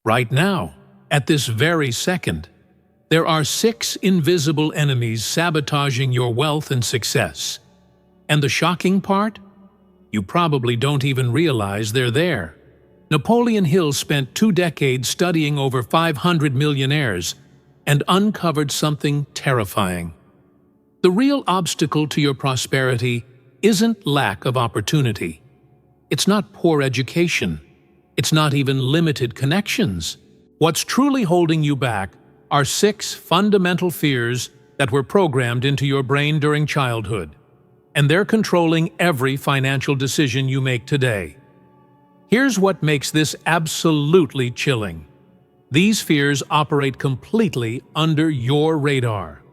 Right now, at this very second, there are 6 invisible enemies sabotaging your wealth and success. And the shocking part? You probably don't even realize they're there. Napoleon Hill spent 2 decades studying over 500 millionaires and uncovered something terrifying. The real obstacle to your prosperity isn't lack of opportunity. It's not poor education. It's not even limited connections. What's truly holding you back are 6 fundamental fears that were programmed into your brain during childhood, and they're controlling every financial decision you make today. Here's what makes this absolutely chilling. These fears operate completely under your radar.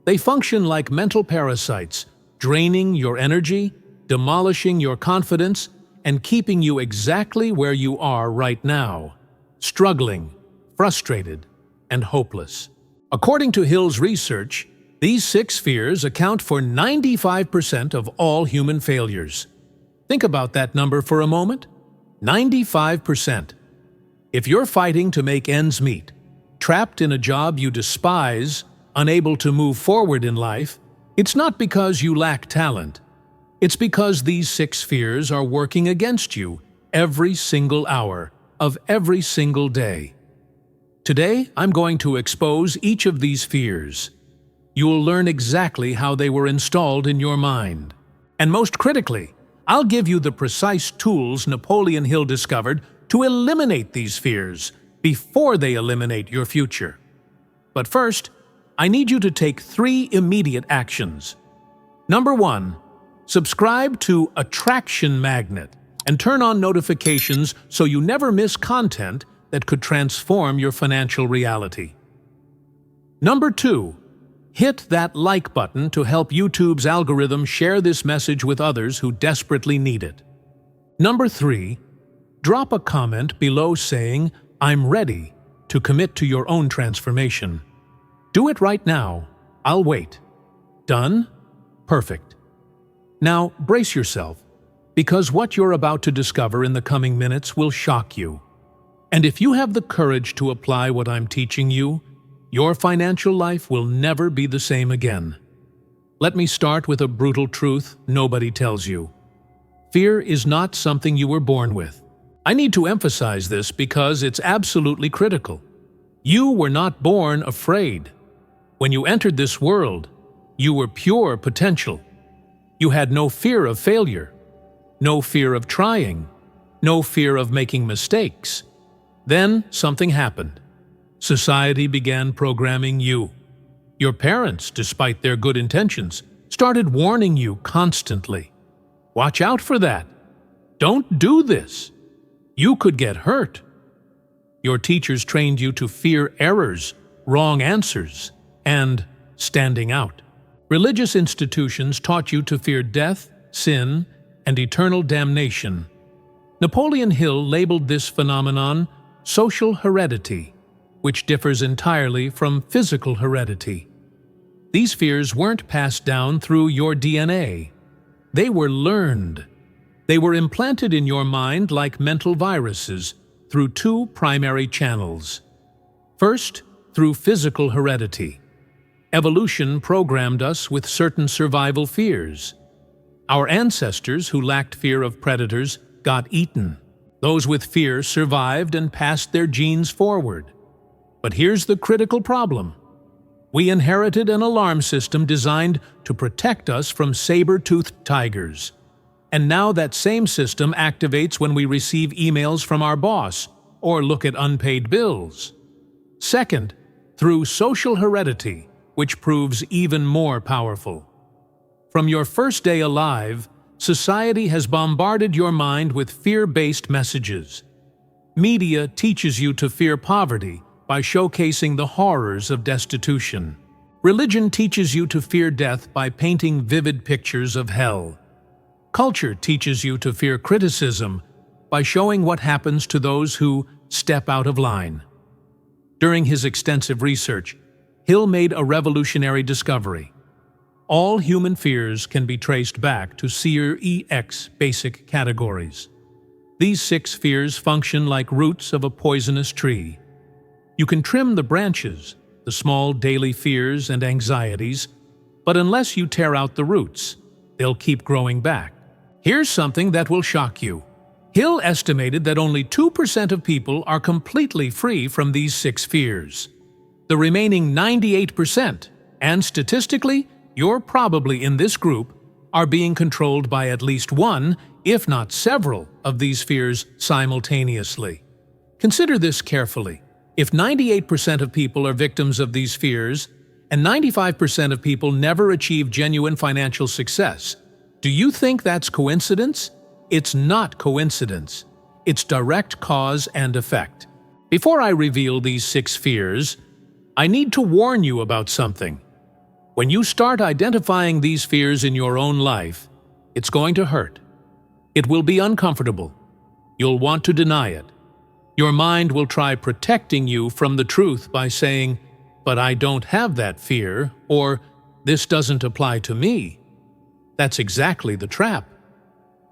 They function like mental parasites, draining your energy, demolishing your confidence, and keeping you exactly where you are right now, struggling, frustrated, and hopeless. According to Hill's research, these 6 fears account for 95% of all human failures. Think about that number for a moment. 95%. If you're fighting to make ends meet, trapped in a job you despise, unable to move forward in life, it's not because you lack talent. It's because these 6 fears are working against you every single hour of every single day. Today, I'm going to expose each of these fears. You'll learn exactly how they were installed in your mind. And most critically, I'll give you the precise tools Napoleon Hill discovered to eliminate these fears before they eliminate your future. But first, I need you to take 3 immediate actions. Number 1, subscribe to Attraction Magnet and turn on notifications so you never miss content that could transform your financial reality. Number 2, hit that like button to help YouTube's algorithm share this message with others who desperately need it. Number 3, drop a comment below saying, "I'm ready," to commit to your own transformation. Do it right now. I'll wait. Done? Perfect. Now, brace yourself, because what you're about to discover in the coming minutes will shock you. And if you have the courage to apply what I'm teaching you, your financial life will never be the same again. Let me start with a brutal truth nobody tells you. Fear is not something you were born with. I need to emphasize this because it's absolutely critical. You were not born afraid. When you entered this world, you were pure potential. You had no fear of failure, no fear of trying, no fear of making mistakes. Then something happened. Society began programming you. Your parents, despite their good intentions, started warning you constantly. Watch out for that. Don't do this. You could get hurt. Your teachers trained you to fear errors, wrong answers, and standing out. Religious institutions taught you to fear death, sin, and eternal damnation. Napoleon Hill labeled this phenomenon social heredity, which differs entirely from physical heredity. These fears weren't passed down through your DNA. They were learned. They were implanted in your mind like mental viruses through 2 primary channels. First, through physical heredity. Evolution programmed us with certain survival fears. Our ancestors who lacked fear of predators got eaten. Those with fear survived and passed their genes forward. But here's the critical problem. We inherited an alarm system designed to protect us from saber-toothed tigers. And now that same system activates when we receive emails from our boss or look at unpaid bills. Second, through social heredity, which proves even more powerful. From your first day alive, society has bombarded your mind with fear-based messages. Media teaches you to fear poverty by showcasing the horrors of destitution. Religion teaches you to fear death by painting vivid pictures of hell. Culture teaches you to fear criticism by showing what happens to those who step out of line. During his extensive research, Hill made a revolutionary discovery. All human fears can be traced back to Seer EX basic categories. These 6 fears function like roots of a poisonous tree. You can trim the branches, the small daily fears and anxieties, but unless you tear out the roots, they'll keep growing back. Here's something that will shock you. Hill estimated that only 2% of people are completely free from these 6 fears. The remaining 98%, and statistically, you're probably in this group, are being controlled by at least one, if not several, of these fears simultaneously. Consider this carefully. If 98% of people are victims of these fears, and 95% of people never achieve genuine financial success, do you think that's coincidence? It's not coincidence. It's direct cause and effect. Before I reveal these 6 fears, I need to warn you about something. When you start identifying these fears in your own life, it's going to hurt. It will be uncomfortable. You'll want to deny it. Your mind will try protecting you from the truth by saying, "But I don't have that fear," or "This doesn't apply to me." That's exactly the trap.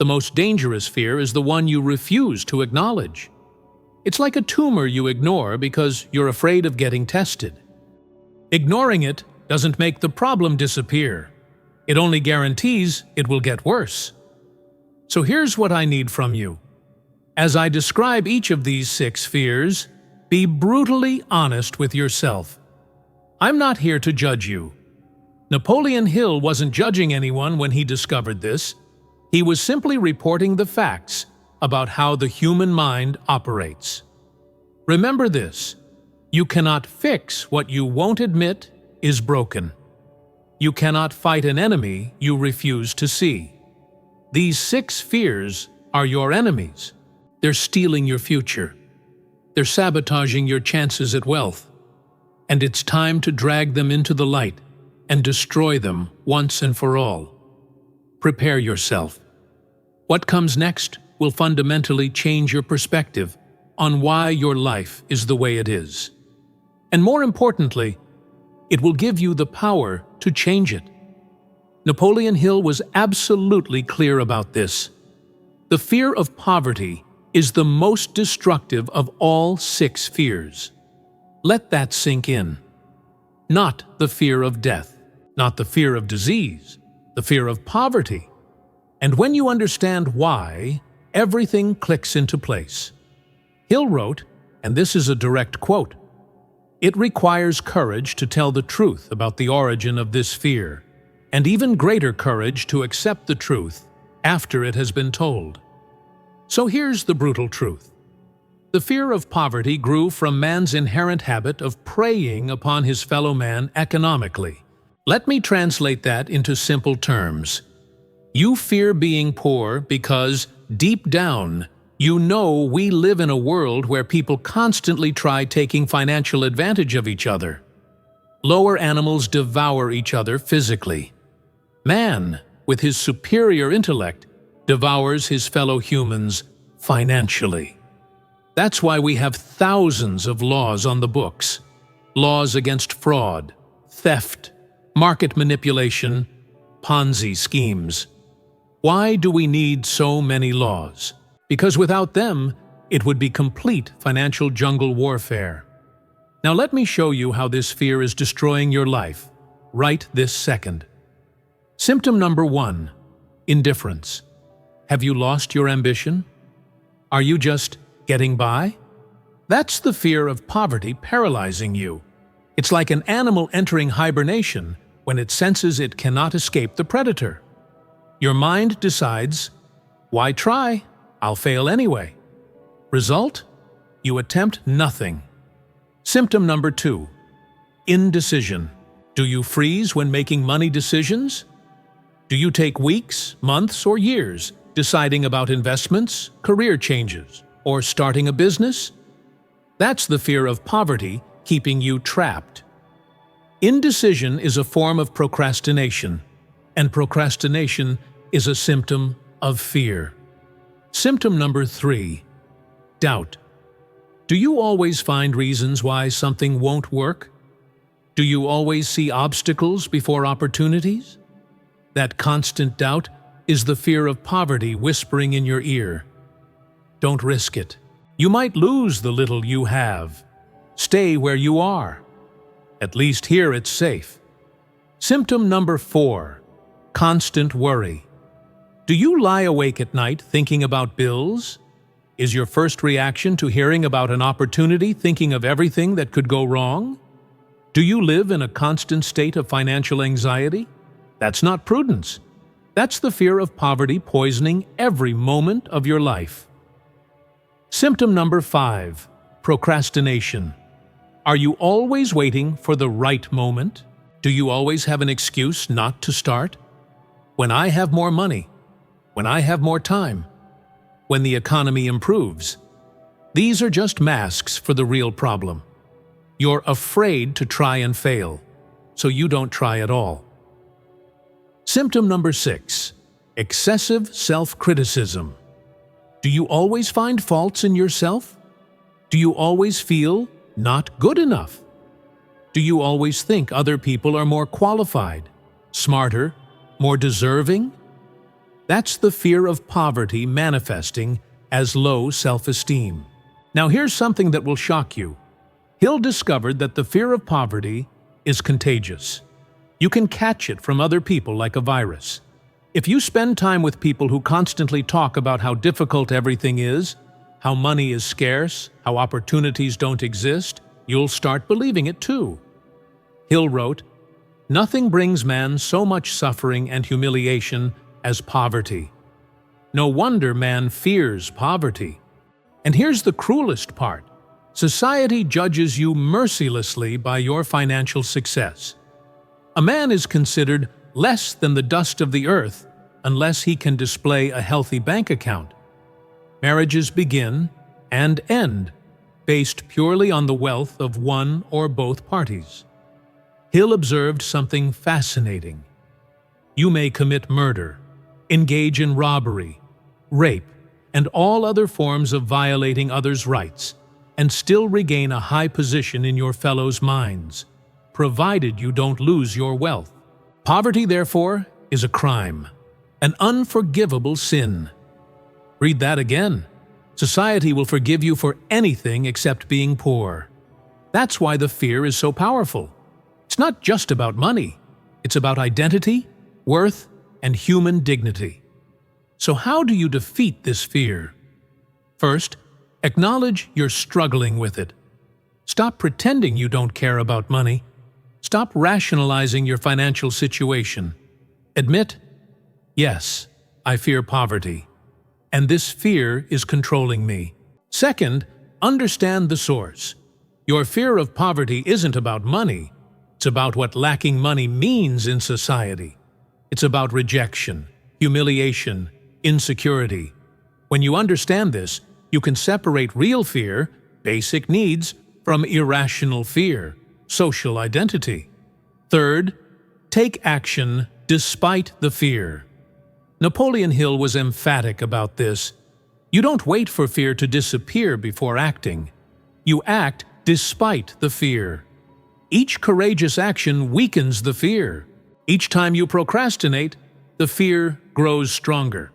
The most dangerous fear is the one you refuse to acknowledge. It's like a tumor you ignore because you're afraid of getting tested. Ignoring it doesn't make the problem disappear. It only guarantees it will get worse. So here's what I need from you. As I describe each of these 6 fears, be brutally honest with yourself. I'm not here to judge you. Napoleon Hill wasn't judging anyone when he discovered this. He was simply reporting the facts about how the human mind operates. Remember this: you cannot fix what you won't admit is broken. You cannot fight an enemy you refuse to see. These 6 fears are your enemies. They're stealing your future. They're sabotaging your chances at wealth. And it's time to drag them into the light and destroy them once and for all. Prepare yourself. What comes next will fundamentally change your perspective on why your life is the way it is. And more importantly, it will give you the power to change it. Napoleon Hill was absolutely clear about this. The fear of poverty is the most destructive of all 6 fears. Let that sink in. Not the fear of death, not the fear of disease, the fear of poverty. And when you understand why, everything clicks into place. Hill wrote, and this is a direct quote, "It requires courage to tell the truth about the origin of this fear, and even greater courage to accept the truth after it has been told." So here's the brutal truth. The fear of poverty grew from man's inherent habit of preying upon his fellow man economically. Let me translate that into simple terms. You fear being poor because, deep down, you know we live in a world where people constantly try taking financial advantage of each other. Lower animals devour each other physically. Man, with his superior intellect, devours his fellow humans financially. That's why we have thousands of laws on the books. Laws against fraud, theft, market manipulation, Ponzi schemes. Why do we need so many laws? Because without them, it would be complete financial jungle warfare. Now let me show you how this fear is destroying your life, right this second. Symptom number 1, indifference. Have you lost your ambition? Are you just getting by? That's the fear of poverty paralyzing you. It's like an animal entering hibernation when it senses it cannot escape the predator. Your mind decides, "Why try? I'll fail anyway." Result? You attempt nothing. Symptom number 2, indecision. Do you freeze when making money decisions? Do you take weeks, months, or years deciding about investments, career changes, or starting a business? That's the fear of poverty keeping you trapped. Indecision is a form of procrastination, and procrastination is a symptom of fear. Symptom number 3, doubt. Do you always find reasons why something won't work? Do you always see obstacles before opportunities? That constant doubt is the fear of poverty whispering in your ear. Don't risk it. You might lose the little you have. Stay where you are. At least here it's safe. Symptom number 4, constant worry. Do you lie awake at night thinking about bills? Is your first reaction to hearing about an opportunity thinking of everything that could go wrong? Do you live in a constant state of financial anxiety? That's not prudence. That's the fear of poverty poisoning every moment of your life. Symptom number 5, procrastination. Are you always waiting for the right moment? Do you always have an excuse not to start? When I have more money, when I have more time, when the economy improves. These are just masks for the real problem. You're afraid to try and fail, so you don't try at all. Symptom number 6, excessive self-criticism. Do you always find faults in yourself? Do you always feel not good enough? Do you always think other people are more qualified, smarter, more deserving? That's the fear of poverty manifesting as low self-esteem. Now here's something that will shock you. Hill discovered that the fear of poverty is contagious. You can catch it from other people like a virus. If you spend time with people who constantly talk about how difficult everything is, how money is scarce, how opportunities don't exist, you'll start believing it too. Hill wrote, "Nothing brings man so much suffering and humiliation as poverty. No wonder man fears poverty." And here's the cruelest part. Society judges you mercilessly by your financial success. A man is considered less than the dust of the earth unless he can display a healthy bank account. Marriages begin and end based purely on the wealth of one or both parties. Hill observed something fascinating. You may commit murder, engage in robbery, rape, and all other forms of violating others' rights, and still regain a high position in your fellows' minds, provided you don't lose your wealth. Poverty, therefore, is a crime, an unforgivable sin. Read that again. Society will forgive you for anything except being poor. That's why the fear is so powerful. It's not just about money. It's about identity, worth, and human dignity. So how do you defeat this fear? First, acknowledge you're struggling with it. Stop pretending you don't care about money. Stop rationalizing your financial situation. Admit, yes, I fear poverty, and this fear is controlling me. Second, understand the source. Your fear of poverty isn't about money. It's about what lacking money means in society. It's about rejection, humiliation, insecurity. When you understand this, you can separate real fear, basic needs, from irrational fear, social identity. Third, take action despite the fear. Napoleon Hill was emphatic about this. You don't wait for fear to disappear before acting. You act despite the fear. Each courageous action weakens the fear. Each time you procrastinate, the fear grows stronger.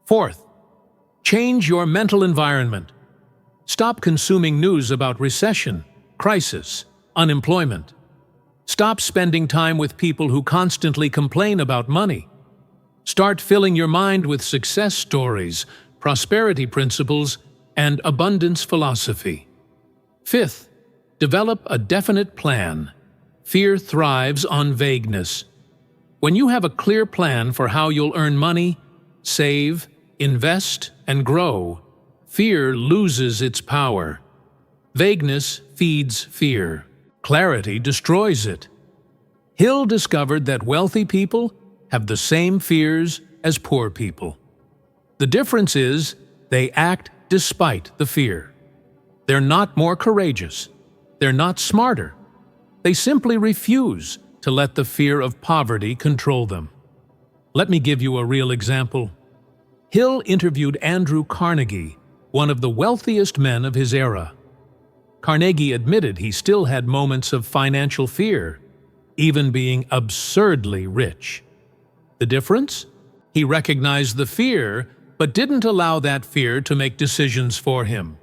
Fourth, change your mental environment. Stop consuming news about recession, crisis, unemployment. Stop spending time with people who constantly complain about money. Start filling your mind with success stories, prosperity principles, and abundance philosophy. Fifth, develop a definite plan. Fear thrives on vagueness. When you have a clear plan for how you'll earn money, save, invest, and grow, fear loses its power. Vagueness feeds fear. Clarity destroys it. Hill discovered that wealthy people have the same fears as poor people. The difference is they act despite the fear. They're not more courageous. They're not smarter. They simply refuse to let the fear of poverty control them. Let me give you a real example. Hill interviewed Andrew Carnegie, one of the wealthiest men of his era. Carnegie admitted he still had moments of financial fear, even being absurdly rich. The difference? He recognized the fear, but didn't allow that fear to make decisions for him.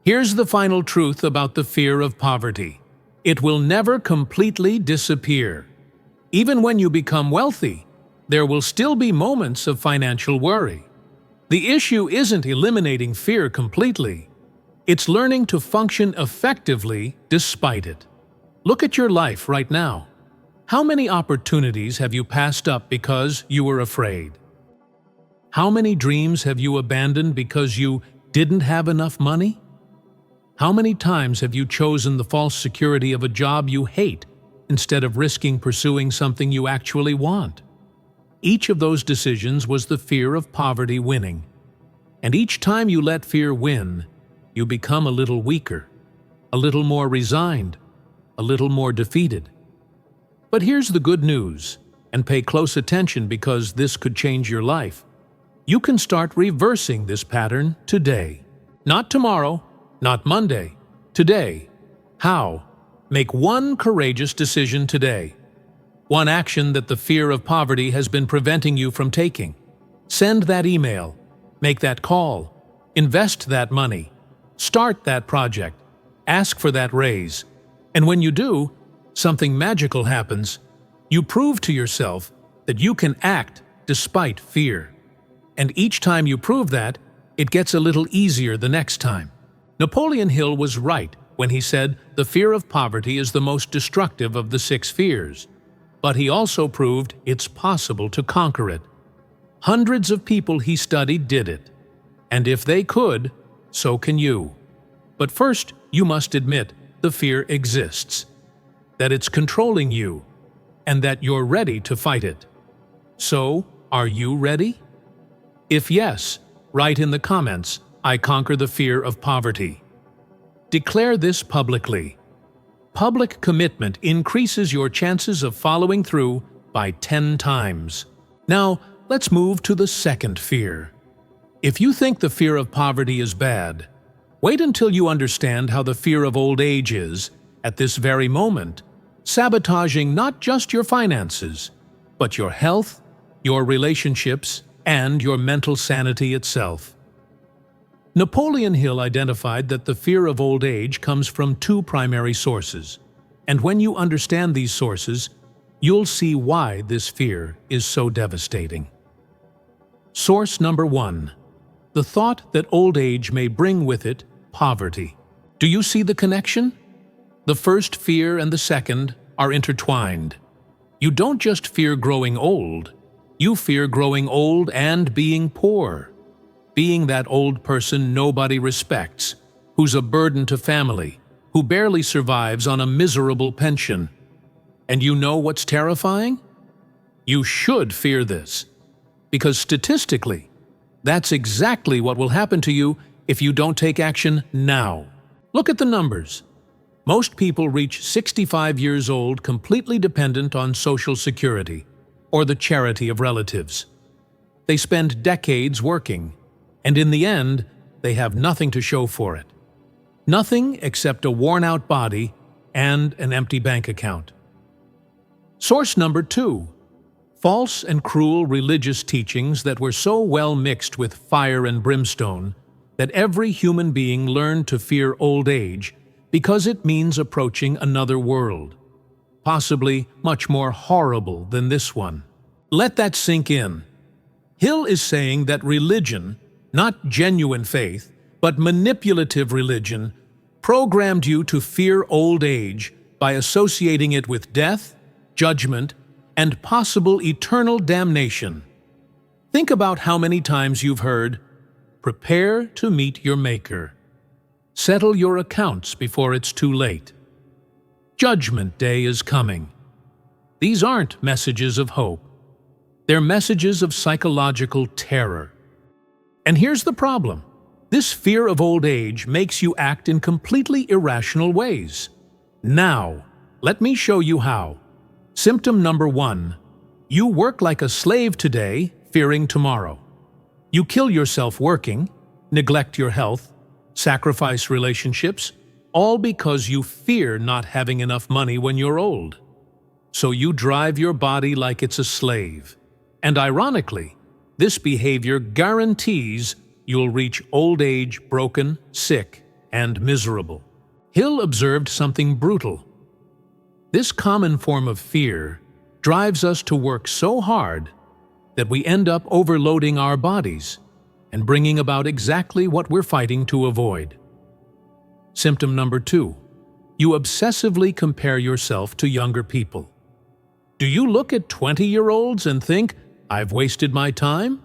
Here's the final truth about the fear of poverty. It will never completely disappear. Even when you become wealthy, there will still be moments of financial worry. The issue isn't eliminating fear completely. It's learning to function effectively despite it. Look at your life right now. How many opportunities have you passed up because you were afraid? How many dreams have you abandoned because you didn't have enough money? How many times have you chosen the false security of a job you hate instead of risking pursuing something you actually want? Each of those decisions was the fear of poverty winning. And each time you let fear win, you become a little weaker, a little more resigned, a little more defeated. But here's the good news, and pay close attention because this could change your life. You can start reversing this pattern today. Not tomorrow, not Monday, today. How? Make one courageous decision today. One action that the fear of poverty has been preventing you from taking. Send that email, make that call, invest that money, start that project, ask for that raise. And when you do, something magical happens. You prove to yourself that you can act despite fear. And each time you prove that, it gets a little easier the next time. Napoleon Hill was right when he said the fear of poverty is the most destructive of the 6 fears. But he also proved it's possible to conquer it. Hundreds of people he studied did it. And if they could, so can you. But first, you must admit the fear exists, that it's controlling you, and that you're ready to fight it. So, are you ready? If yes, write in the comments, "I conquer the fear of poverty." Declare this publicly. Public commitment increases your chances of following through by 10 times. Now, let's move to the second fear. If you think the fear of poverty is bad, wait until you understand how the fear of old age is, at this very moment, sabotaging not just your finances, but your health, your relationships, and your mental sanity itself. Napoleon Hill identified that the fear of old age comes from 2 primary sources, and when you understand these sources, you'll see why this fear is so devastating. Source number 1. The thought that old age may bring with it poverty. Do you see the connection? The first fear and the second are intertwined. You don't just fear growing old, you fear growing old and being poor. Being that old person nobody respects, who's a burden to family, who barely survives on a miserable pension. And you know what's terrifying? You should fear this, because statistically, that's exactly what will happen to you if you don't take action now. Look at the numbers. Most people reach 65 years old completely dependent on Social Security or the charity of relatives. They spend decades working, and in the end, they have nothing to show for it. Nothing except a worn-out body and an empty bank account. Source number 2. False and cruel religious teachings that were so well mixed with fire and brimstone that every human being learned to fear old age because it means approaching another world, possibly much more horrible than this one. Let that sink in. Hill is saying that religion, not genuine faith, but manipulative religion, programmed you to fear old age by associating it with death, judgment, and possible eternal damnation. Think about how many times you've heard, "Prepare to meet your Maker. Settle your accounts before it's too late. Judgment Day is coming." These aren't messages of hope. They're messages of psychological terror. And here's the problem. This fear of old age makes you act in completely irrational ways. Now, let me show you how. Symptom number 1. You work like a slave today, fearing tomorrow. You kill yourself working, neglect your health, sacrifice relationships, all because you fear not having enough money when you're old. So you drive your body like it's a slave. And ironically, This behavior guarantees you'll reach old age broken, sick, and miserable. Hill observed something brutal. This common form of fear drives us to work so hard that we end up overloading our bodies and bringing about exactly what we're fighting to avoid. Symptom number 2. You obsessively compare yourself to younger people. Do you look at 20-year-olds and think, "I've wasted my time"?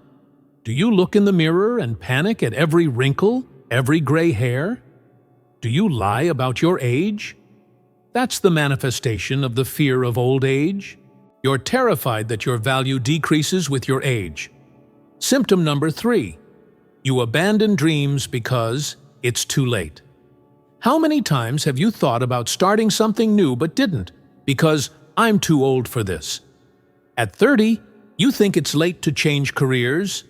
Do you look in the mirror and panic at every wrinkle, every gray hair? Do you lie about your age? That's the manifestation of the fear of old age. You're terrified that your value decreases with your age. Symptom number 3. You abandon dreams because it's too late. How many times have you thought about starting something new but didn't because I'm too old for this? At 30, you think it's late to change careers.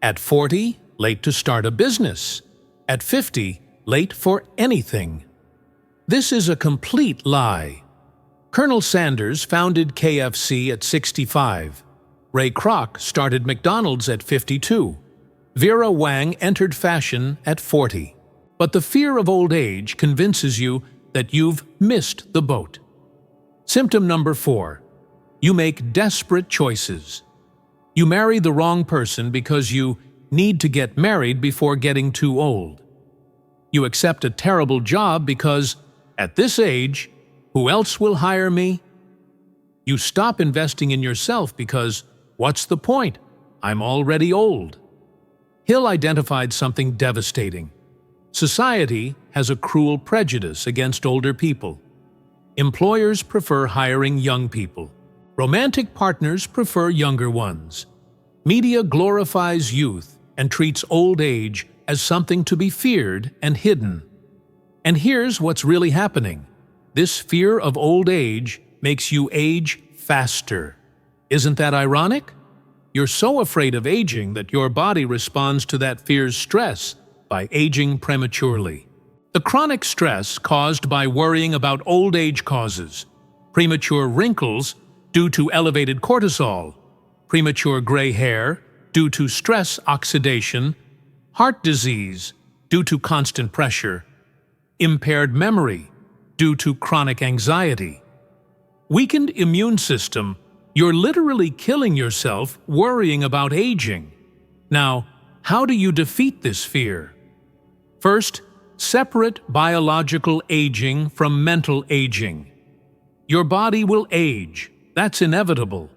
At 40, late to start a business. At 50, late for anything. This is a complete lie. Colonel Sanders founded KFC at 65. Ray Kroc started McDonald's at 52. Vera Wang entered fashion at 40. But the fear of old age convinces you that you've missed the boat. Symptom number 4. You make desperate choices. You marry the wrong person because you need to get married before getting too old. You accept a terrible job because, at this age, who else will hire me? You stop investing in yourself because, what's the point? I'm already old. Hill identified something devastating. Society has a cruel prejudice against older people. Employers prefer hiring young people. Romantic partners prefer younger ones. Media glorifies youth and treats old age as something to be feared and hidden. And here's what's really happening. This fear of old age makes you age faster. Isn't that ironic? You're so afraid of aging that your body responds to that fear's stress by aging prematurely. The chronic stress caused by worrying about old age causes premature wrinkles due to elevated cortisol, premature gray hair due to stress oxidation, heart disease due to constant pressure, impaired memory due to chronic anxiety, weakened immune system. You're literally killing yourself worrying about aging. Now, how do you defeat this fear? First, separate biological aging from mental aging. Your body will age, that's inevitable.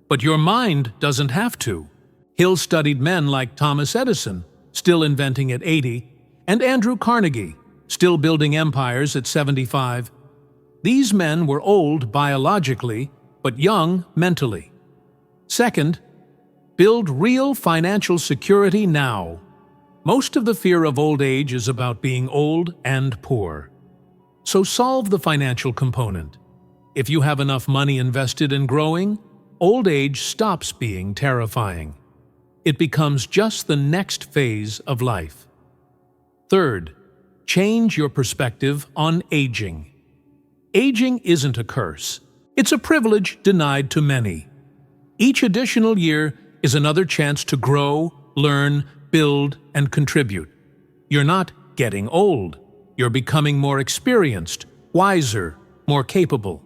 But your mind doesn't have to. Hill studied men like Thomas Edison, still inventing at 80, and Andrew Carnegie, still building empires at 75. These men were old biologically, but young mentally. Second, build real financial security now. Most of the fear of old age is about being old and poor. So solve the financial component. If you have enough money invested in growing, old age stops being terrifying. It becomes just the next phase of life. Third, change your perspective on aging. Aging isn't a curse. It's a privilege denied to many. Each additional year is another chance to grow, learn, build, and contribute. You're not getting old. You're becoming more experienced, wiser, more capable.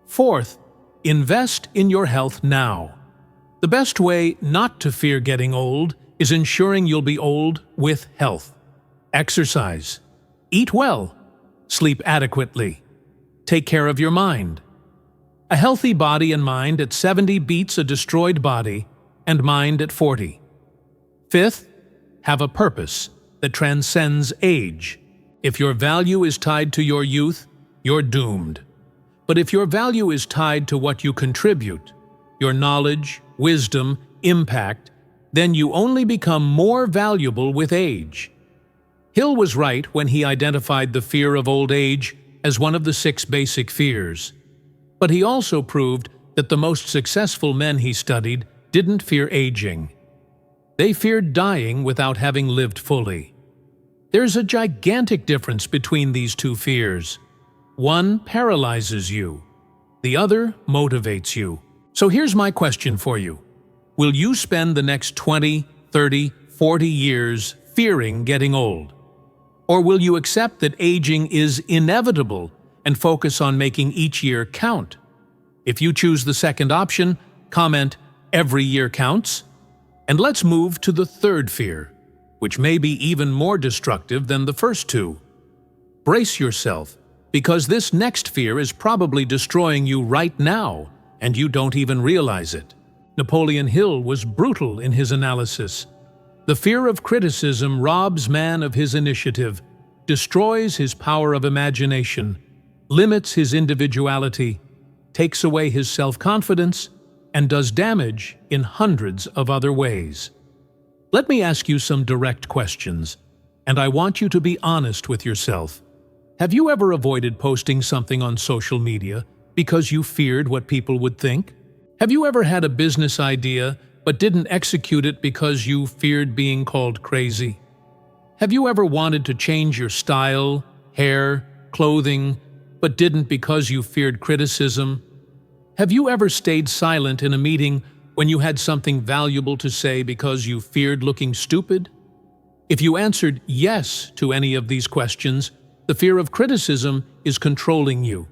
Fourth, invest in your health now. The best way not to fear getting old is ensuring you'll be old with health. Exercise. Eat well. Sleep adequately. Take care of your mind. A healthy body and mind at 70 beats a destroyed body and mind at 40. Fifth, have a purpose that transcends age. If your value is tied to your youth, you're doomed. But if your value is tied to what you contribute, your knowledge, wisdom, impact, then you only become more valuable with age. Hill was right when he identified the fear of old age as one of the 6 basic fears. But he also proved that the most successful men he studied didn't fear aging. They feared dying without having lived fully. There's a gigantic difference between these two fears. One paralyzes you. The other motivates you. So here's my question for you. Will you spend the next 20, 30, 40 years fearing getting old? Or will you accept that aging is inevitable and focus on making each year count? If you choose the second option, comment, "Every year counts." And let's move to the third fear, which may be even more destructive than the first two. Brace yourself, because this next fear is probably destroying you right now, and you don't even realize it. Napoleon Hill was brutal in his analysis. The fear of criticism robs man of his initiative, destroys his power of imagination, limits his individuality, takes away his self-confidence, and does damage in hundreds of other ways. Let me ask you some direct questions, and I want you to be honest with yourself. Have you ever avoided posting something on social media because you feared what people would think? Have you ever had a business idea but didn't execute it because you feared being called crazy? Have you ever wanted to change your style, hair, clothing, but didn't because you feared criticism? Have you ever stayed silent in a meeting when you had something valuable to say because you feared looking stupid? If you answered yes to any of these questions, the fear of criticism is controlling you.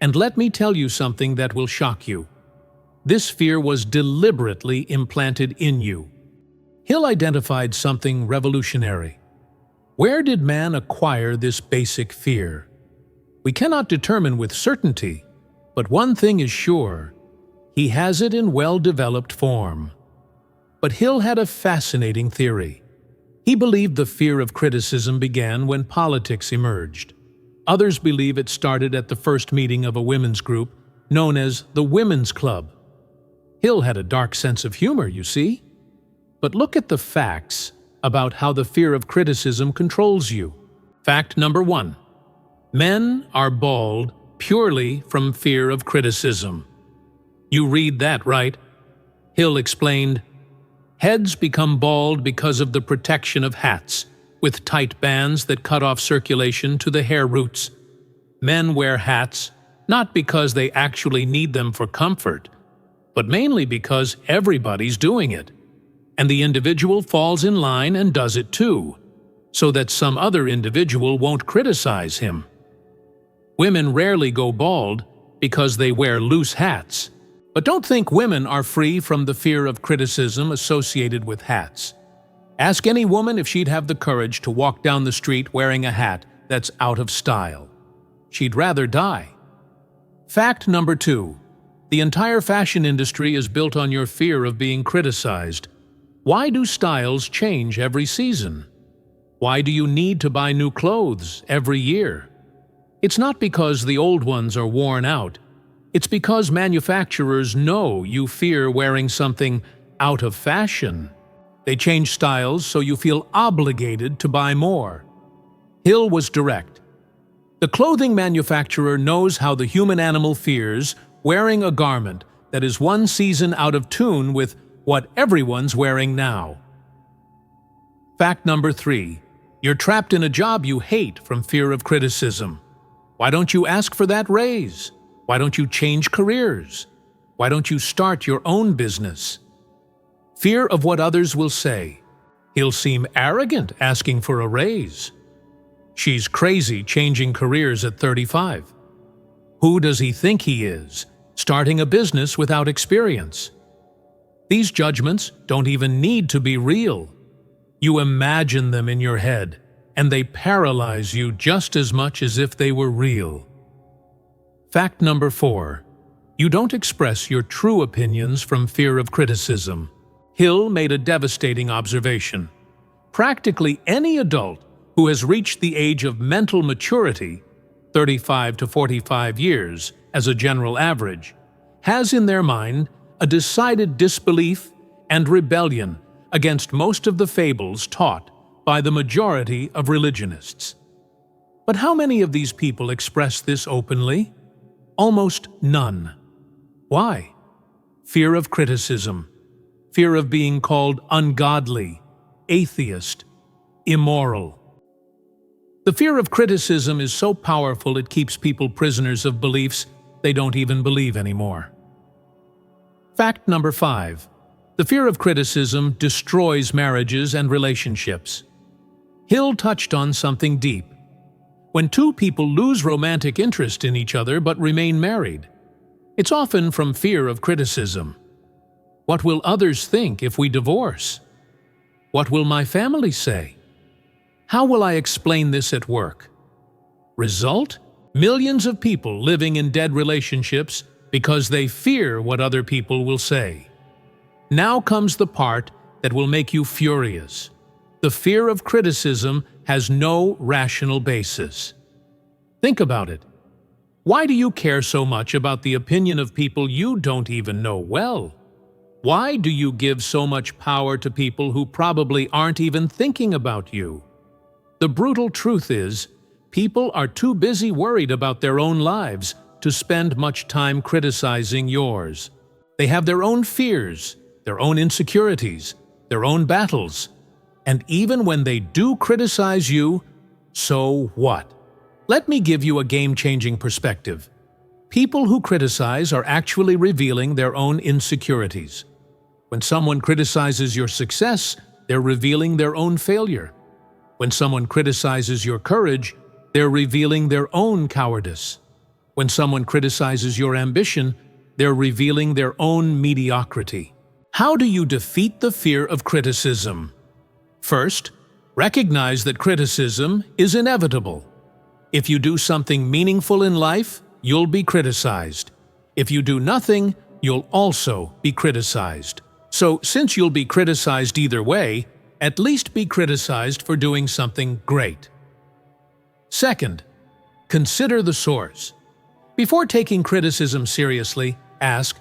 And let me tell you something that will shock you. This fear was deliberately implanted in you. Hill identified something revolutionary. Where did man acquire this basic fear? We cannot determine with certainty, but one thing is sure: he has it in well-developed form. But Hill had a fascinating theory. He believed the fear of criticism began when politics emerged. Others believe it started at the first meeting of a women's group known as the Women's Club. Hill had a dark sense of humor, you see. But look at the facts about how the fear of criticism controls you. Fact number 1. Men are bald purely from fear of criticism. You read that right. Hill explained, "Heads become bald because of the protection of hats, with tight bands that cut off circulation to the hair roots. Men wear hats not because they actually need them for comfort, but mainly because everybody's doing it. And the individual falls in line and does it too, so that some other individual won't criticize him. Women rarely go bald because they wear loose hats. But don't think women are free from the fear of criticism associated with hats. Ask any woman if she'd have the courage to walk down the street wearing a hat that's out of style. She'd rather die." Fact number 2. The entire fashion industry is built on your fear of being criticized. Why do styles change every season? Why do you need to buy new clothes every year? It's not because the old ones are worn out. It's because manufacturers know you fear wearing something out of fashion. They change styles so you feel obligated to buy more. Hill was direct. The clothing manufacturer knows how the human animal fears wearing a garment that is one season out of tune with what everyone's wearing now. Fact number 3. You're trapped in a job you hate from fear of criticism. Why don't you ask for that raise? Why don't you change careers? Why don't you start your own business? Fear of what others will say. He'll seem arrogant asking for a raise. She's crazy changing careers at 35. Who does he think he is, starting a business without experience? These judgments don't even need to be real. You imagine them in your head, and they paralyze you just as much as if they were real. Fact number 4. You don't express your true opinions from fear of criticism. Hill made a devastating observation. Practically any adult who has reached the age of mental maturity, 35 to 45 years as a general average, has in their mind a decided disbelief and rebellion against most of the fables taught by the majority of religionists. But how many of these people express this openly? Almost none. Why? Fear of criticism, fear of being called ungodly, atheist, immoral. The fear of criticism is so powerful it keeps people prisoners of beliefs they don't even believe anymore. Fact number 5. The fear of criticism destroys marriages and relationships. Hill touched on something deep. When two people lose romantic interest in each other but remain married, it's often from fear of criticism. What will others think if we divorce? What will my family say? How will I explain this at work? Result? Millions of people living in dead relationships because they fear what other people will say. Now comes the part that will make you furious. The fear of criticism has no rational basis. Think about it. Why do you care so much about the opinion of people you don't even know well? Why do you give so much power to people who probably aren't even thinking about you? The brutal truth is, people are too busy worried about their own lives to spend much time criticizing yours. They have their own fears, their own insecurities, their own battles. And even when they do criticize you, so what? Let me give you a game-changing perspective. People who criticize are actually revealing their own insecurities. When someone criticizes your success, they're revealing their own failure. When someone criticizes your courage, they're revealing their own cowardice. When someone criticizes your ambition, they're revealing their own mediocrity. How do you defeat the fear of criticism? First, recognize that criticism is inevitable. If you do something meaningful in life, you'll be criticized. If you do nothing, you'll also be criticized. So, since you'll be criticized either way, at least be criticized for doing something great. Second, consider the source. Before taking criticism seriously, ask,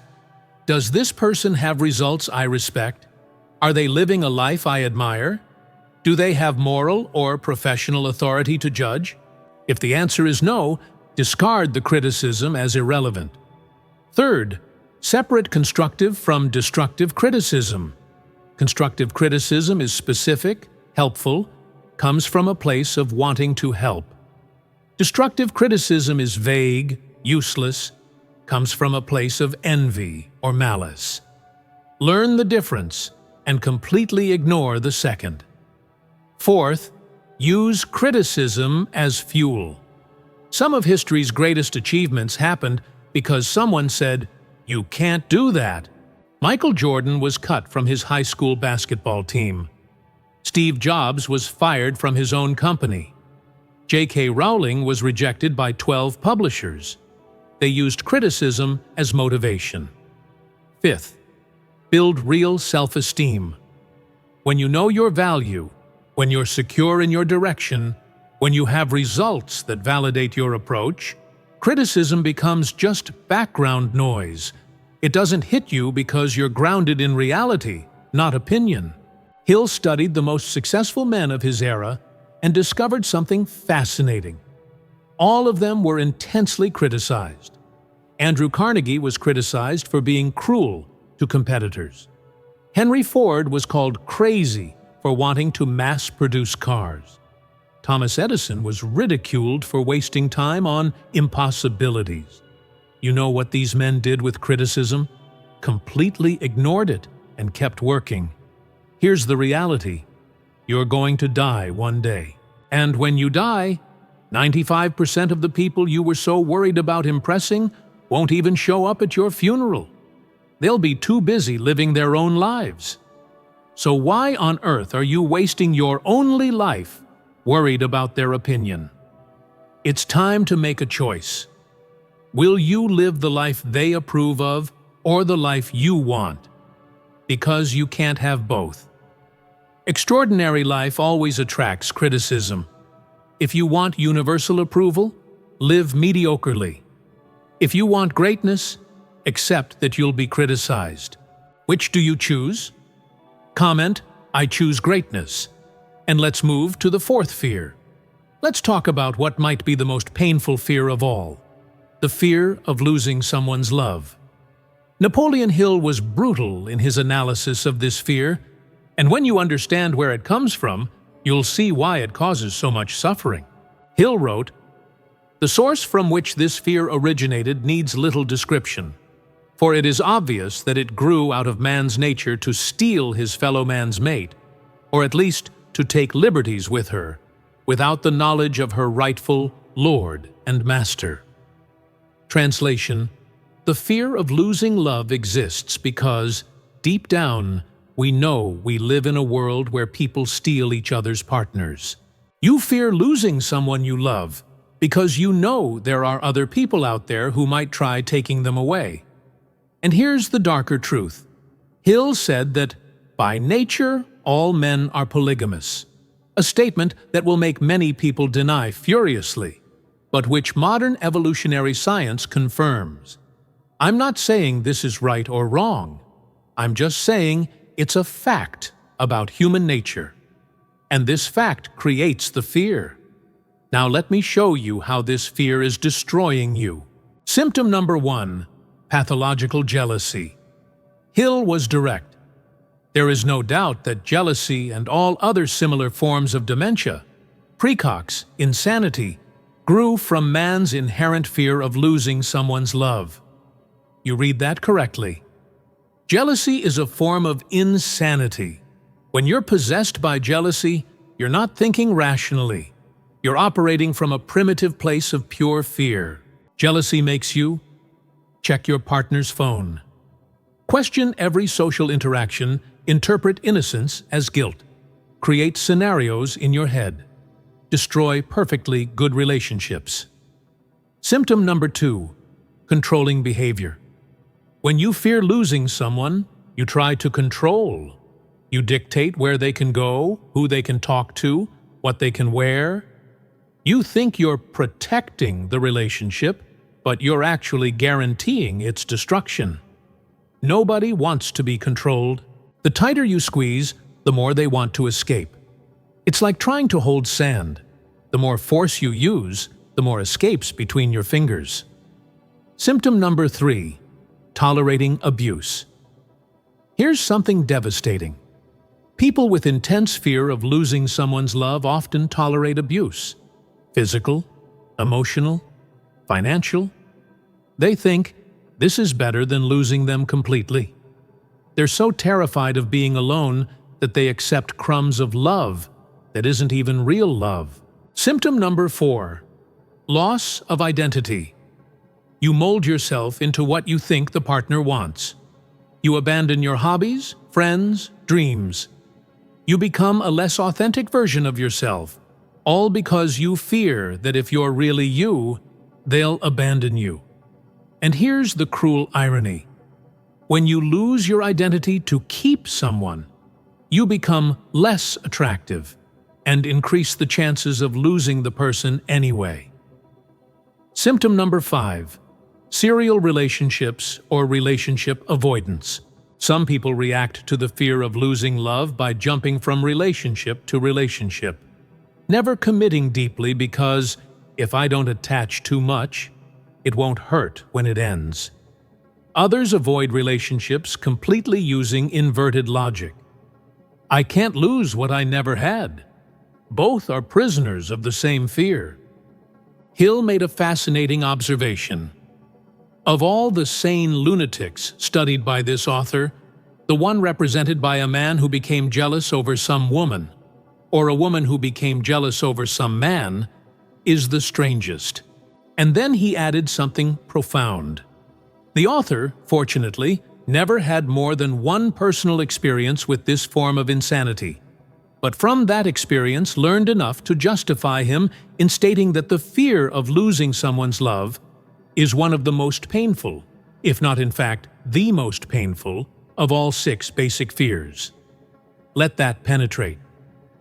does this person have results I respect? Are they living a life I admire? Do they have moral or professional authority to judge? If the answer is no, discard the criticism as irrelevant. Third, separate constructive from destructive criticism. Constructive criticism is specific, helpful, comes from a place of wanting to help. Destructive criticism is vague, useless, comes from a place of envy or malice. Learn the difference and completely ignore the second. Fourth, use criticism as fuel. Some of history's greatest achievements happened because someone said, "You can't do that." Michael Jordan was cut from his high school basketball team. Steve Jobs was fired from his own company. J.K. Rowling was rejected by 12 publishers. They used criticism as motivation. Fifth, build real self-esteem. When you know your value, when you're secure in your direction, when you have results that validate your approach, criticism becomes just background noise. It doesn't hit you because you're grounded in reality, not opinion. Hill studied the most successful men of his era and discovered something fascinating. All of them were intensely criticized. Andrew Carnegie was criticized for being cruel to competitors. Henry Ford was called crazy for wanting to mass-produce cars. Thomas Edison was ridiculed for wasting time on impossibilities. You know what these men did with criticism? Completely ignored it and kept working. Here's the reality. You're going to die one day. And when you die, 95% of the people you were so worried about impressing won't even show up at your funeral. They'll be too busy living their own lives. So why on earth are you wasting your only life worried about their opinion? It's time to make a choice. Will you live the life they approve of or the life you want? Because you can't have both. Extraordinary life always attracts criticism. If you want universal approval, live mediocrely. If you want greatness, accept that you'll be criticized. Which do you choose? Comment, "I choose greatness." And let's move to the fourth fear. Let's talk about what might be the most painful fear of all. The fear of losing someone's love. Napoleon Hill was brutal in his analysis of this fear, and when you understand where it comes from, you'll see why it causes so much suffering. Hill wrote, "The source from which this fear originated needs little description. For it is obvious that it grew out of man's nature to steal his fellow man's mate, or at least to take liberties with her, without the knowledge of her rightful Lord and Master. Translation: the fear of losing love exists because, deep down, we know we live in a world where people steal each other's partners. You fear losing someone you love because you know there are other people out there who might try taking them away. And here's the darker truth. Hill said that, by nature, all men are polygamous, a statement that will make many people deny furiously, but which modern evolutionary science confirms. I'm not saying this is right or wrong. I'm just saying it's a fact about human nature. And this fact creates the fear. Now let me show you how this fear is destroying you. Symptom number 1. Pathological jealousy. Hill was direct. There is no doubt that jealousy and all other similar forms of dementia, precox, insanity, grew from man's inherent fear of losing someone's love. You read that correctly. Jealousy is a form of insanity. When you're possessed by jealousy, you're not thinking rationally. You're operating from a primitive place of pure fear. Jealousy makes you check your partner's phone, question every social interaction, interpret innocence as guilt, create scenarios in your head, destroy perfectly good relationships. Symptom number 2. Controlling behavior. When you fear losing someone, you try to control. You dictate where they can go, who they can talk to, what they can wear. You think you're protecting the relationship, but you're actually guaranteeing its destruction. Nobody wants to be controlled. The tighter you squeeze, the more they want to escape. It's like trying to hold sand. The more force you use, the more escapes between your fingers. Symptom number 3. Tolerating abuse. Here's something devastating. People with intense fear of losing someone's love often tolerate abuse. Physical, emotional, financial. They think this is better than losing them completely. They're so terrified of being alone that they accept crumbs of love that isn't even real love. Symptom number 4. Loss of identity. You mold yourself into what you think the partner wants. You abandon your hobbies, friends, dreams. You become a less authentic version of yourself, all because you fear that if you're really you, they'll abandon you. And here's the cruel irony. When you lose your identity to keep someone, you become less attractive and increase the chances of losing the person anyway. Symptom number 5. Serial relationships or relationship avoidance. Some people react to the fear of losing love by jumping from relationship to relationship, never committing deeply because, if I don't attach too much, it won't hurt when it ends. Others avoid relationships completely using inverted logic. I can't lose what I never had. Both are prisoners of the same fear. Hill made a fascinating observation. Of all the sane lunatics studied by this author, the one represented by a man who became jealous over some woman, or a woman who became jealous over some man, is the strangest. And then he added something profound. The author, fortunately, never had more than one personal experience with this form of insanity, but from that experience learned enough to justify him in stating that the fear of losing someone's love is one of the most painful, if not in fact the most painful, of all 6 basic fears. Let that penetrate.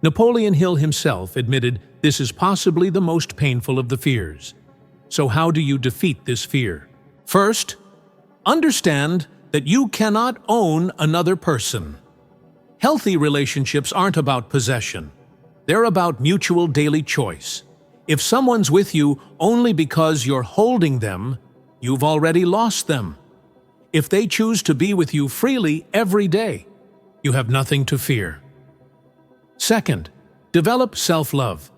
Napoleon Hill himself admitted this is possibly the most painful of the fears. So how do you defeat this fear? First, understand that you cannot own another person. Healthy relationships aren't about possession. They're about mutual daily choice. If someone's with you only because you're holding them, you've already lost them. If they choose to be with you freely every day, you have nothing to fear. Second, develop self-love.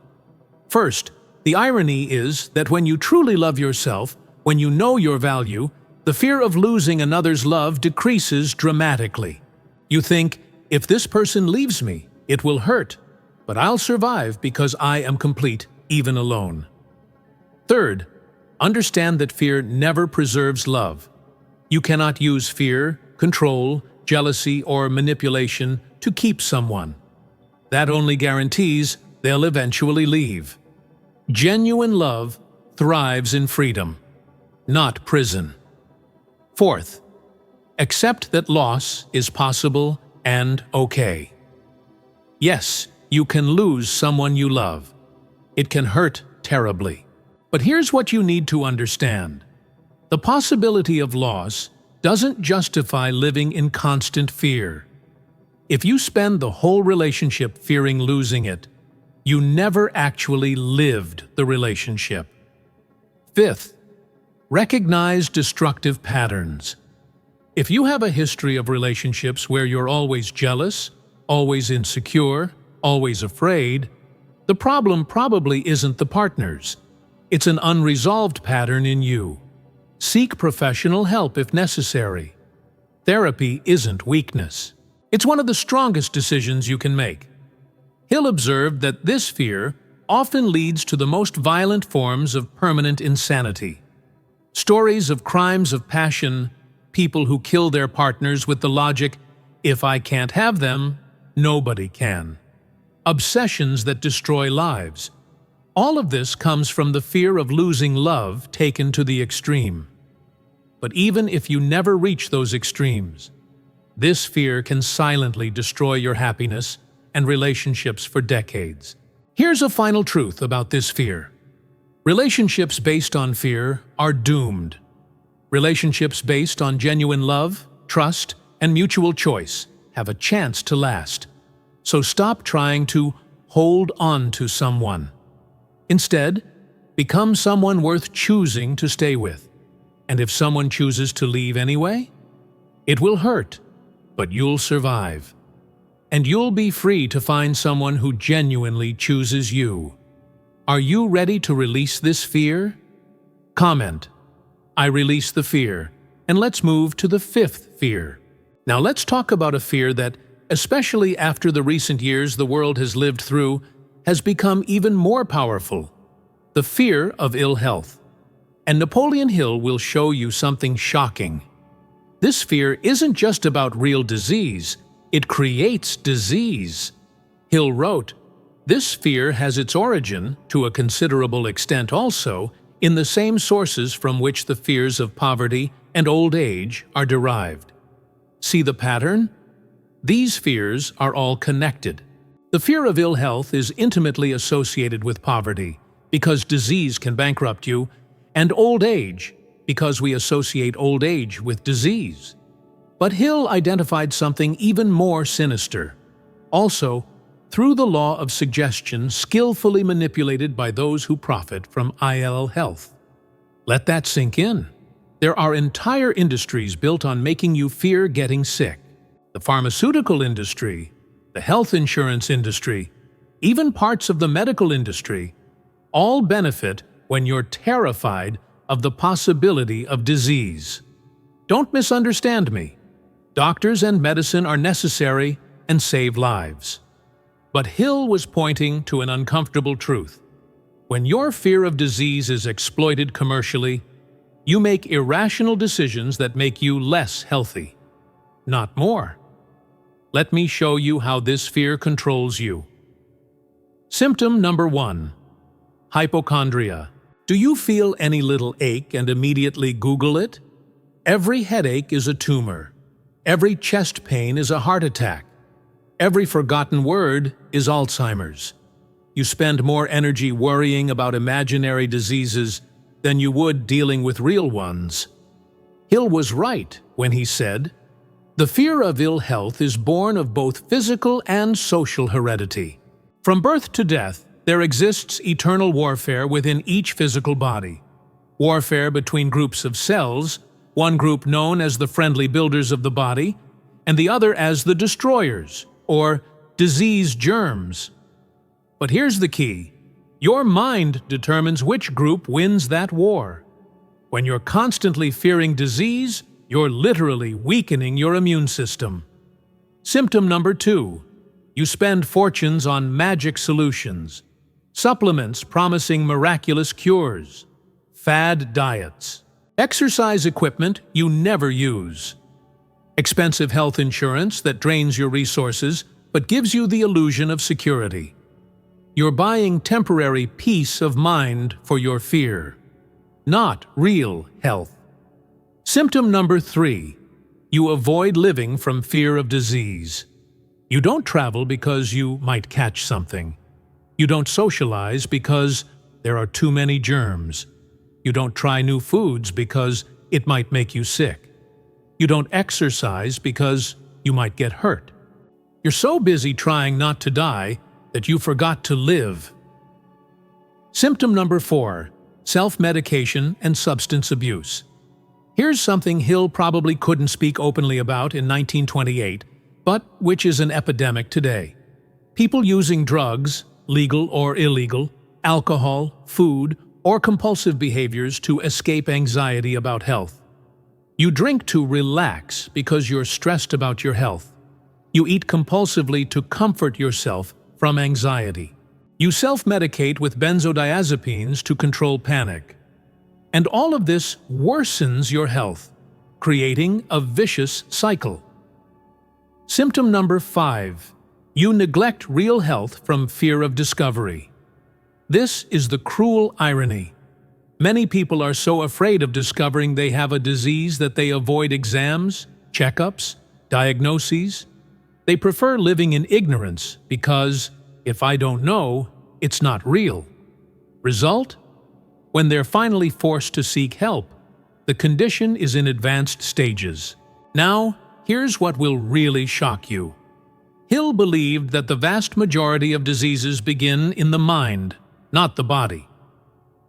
First, the irony is that when you truly love yourself, when you know your value, the fear of losing another's love decreases dramatically. You think, if this person leaves me, it will hurt, but I'll survive because I am complete, even alone. Third, understand that fear never preserves love. You cannot use fear, control, jealousy, or manipulation to keep someone. That only guarantees they'll eventually leave. Genuine love thrives in freedom, not prison. Fourth, accept that loss is possible and okay. Yes, you can lose someone you love. It can hurt terribly. But here's what you need to understand. The possibility of loss doesn't justify living in constant fear. If you spend the whole relationship fearing losing it, you never actually lived the relationship. Fifth, recognize destructive patterns. If you have a history of relationships where you're always jealous, always insecure, always afraid, the problem probably isn't the partners. It's an unresolved pattern in you. Seek professional help if necessary. Therapy isn't weakness. It's one of the strongest decisions you can make. Hill observed that this fear often leads to the most violent forms of permanent insanity. Stories of crimes of passion, people who kill their partners with the logic, if I can't have them, nobody can. Obsessions that destroy lives. All of this comes from the fear of losing love taken to the extreme. But even if you never reach those extremes, this fear can silently destroy your happiness and relationships for decades. Here's a final truth about this fear. Relationships based on fear are doomed. Relationships based on genuine love, trust, and mutual choice have a chance to last. So stop trying to hold on to someone. Instead, become someone worth choosing to stay with. And if someone chooses to leave anyway, it will hurt, but you'll survive. And you'll be free to find someone who genuinely chooses you. Are you ready to release this fear? Comment, I release the fear, and let's move to the fifth fear. Now let's talk about a fear that, especially after the recent years the world has lived through, has become even more powerful. The fear of ill health. And Napoleon Hill will show you something shocking. This fear isn't just about real disease, it creates disease. Hill wrote, this fear has its origin, to a considerable extent also, in the same sources from which the fears of poverty and old age are derived. See the pattern? These fears are all connected. The fear of ill health is intimately associated with poverty, because disease can bankrupt you, and old age, because we associate old age with disease. But Hill identified something even more sinister. Also, through the law of suggestion skillfully manipulated by those who profit from ill health. Let that sink in. There are entire industries built on making you fear getting sick. The pharmaceutical industry, the health insurance industry, even parts of the medical industry, all benefit when you're terrified of the possibility of disease. Don't misunderstand me. Doctors and medicine are necessary and save lives. But Hill was pointing to an uncomfortable truth. When your fear of disease is exploited commercially, you make irrational decisions that make you less healthy, not more. Let me show you how this fear controls you. Symptom number 1. Hypochondria. Do you feel any little ache and immediately Google it? Every headache is a tumor. Every chest pain is a heart attack. Every forgotten word is Alzheimer's. You spend more energy worrying about imaginary diseases than you would dealing with real ones. Hill was right when he said, the fear of ill health is born of both physical and social heredity. From birth to death, there exists eternal warfare within each physical body. Warfare between groups of cells, one group known as the friendly builders of the body, and the other as the destroyers, or disease germs. But here's the key. Your mind determines which group wins that war. When you're constantly fearing disease, you're literally weakening your immune system. Symptom number 2. You spend fortunes on magic solutions, supplements promising miraculous cures, fad diets, exercise equipment you never use, expensive health insurance that drains your resources but gives you the illusion of security. You're buying temporary peace of mind for your fear, not real health. Symptom number 3. You avoid living from fear of disease. You don't travel because you might catch something. You don't socialize because there are too many germs. You don't try new foods because it might make you sick. You don't exercise because you might get hurt. You're so busy trying not to die that you forgot to live. Symptom number 4. Self-medication and substance abuse. Here's something Hill probably couldn't speak openly about in 1928, but which is an epidemic today. People using drugs, legal or illegal, alcohol, food, or compulsive behaviors to escape anxiety about health. You drink to relax because you're stressed about your health. You eat compulsively to comfort yourself from anxiety. You self-medicate with benzodiazepines to control panic. And all of this worsens your health, creating a vicious cycle. Symptom number 5. You neglect real health from fear of discovery. This is the cruel irony. Many people are so afraid of discovering they have a disease that they avoid exams, checkups, diagnoses. They prefer living in ignorance because, if I don't know, it's not real. Result? When they're finally forced to seek help, the condition is in advanced stages. Now, here's what will really shock you. Hill believed that the vast majority of diseases begin in the mind, not the body.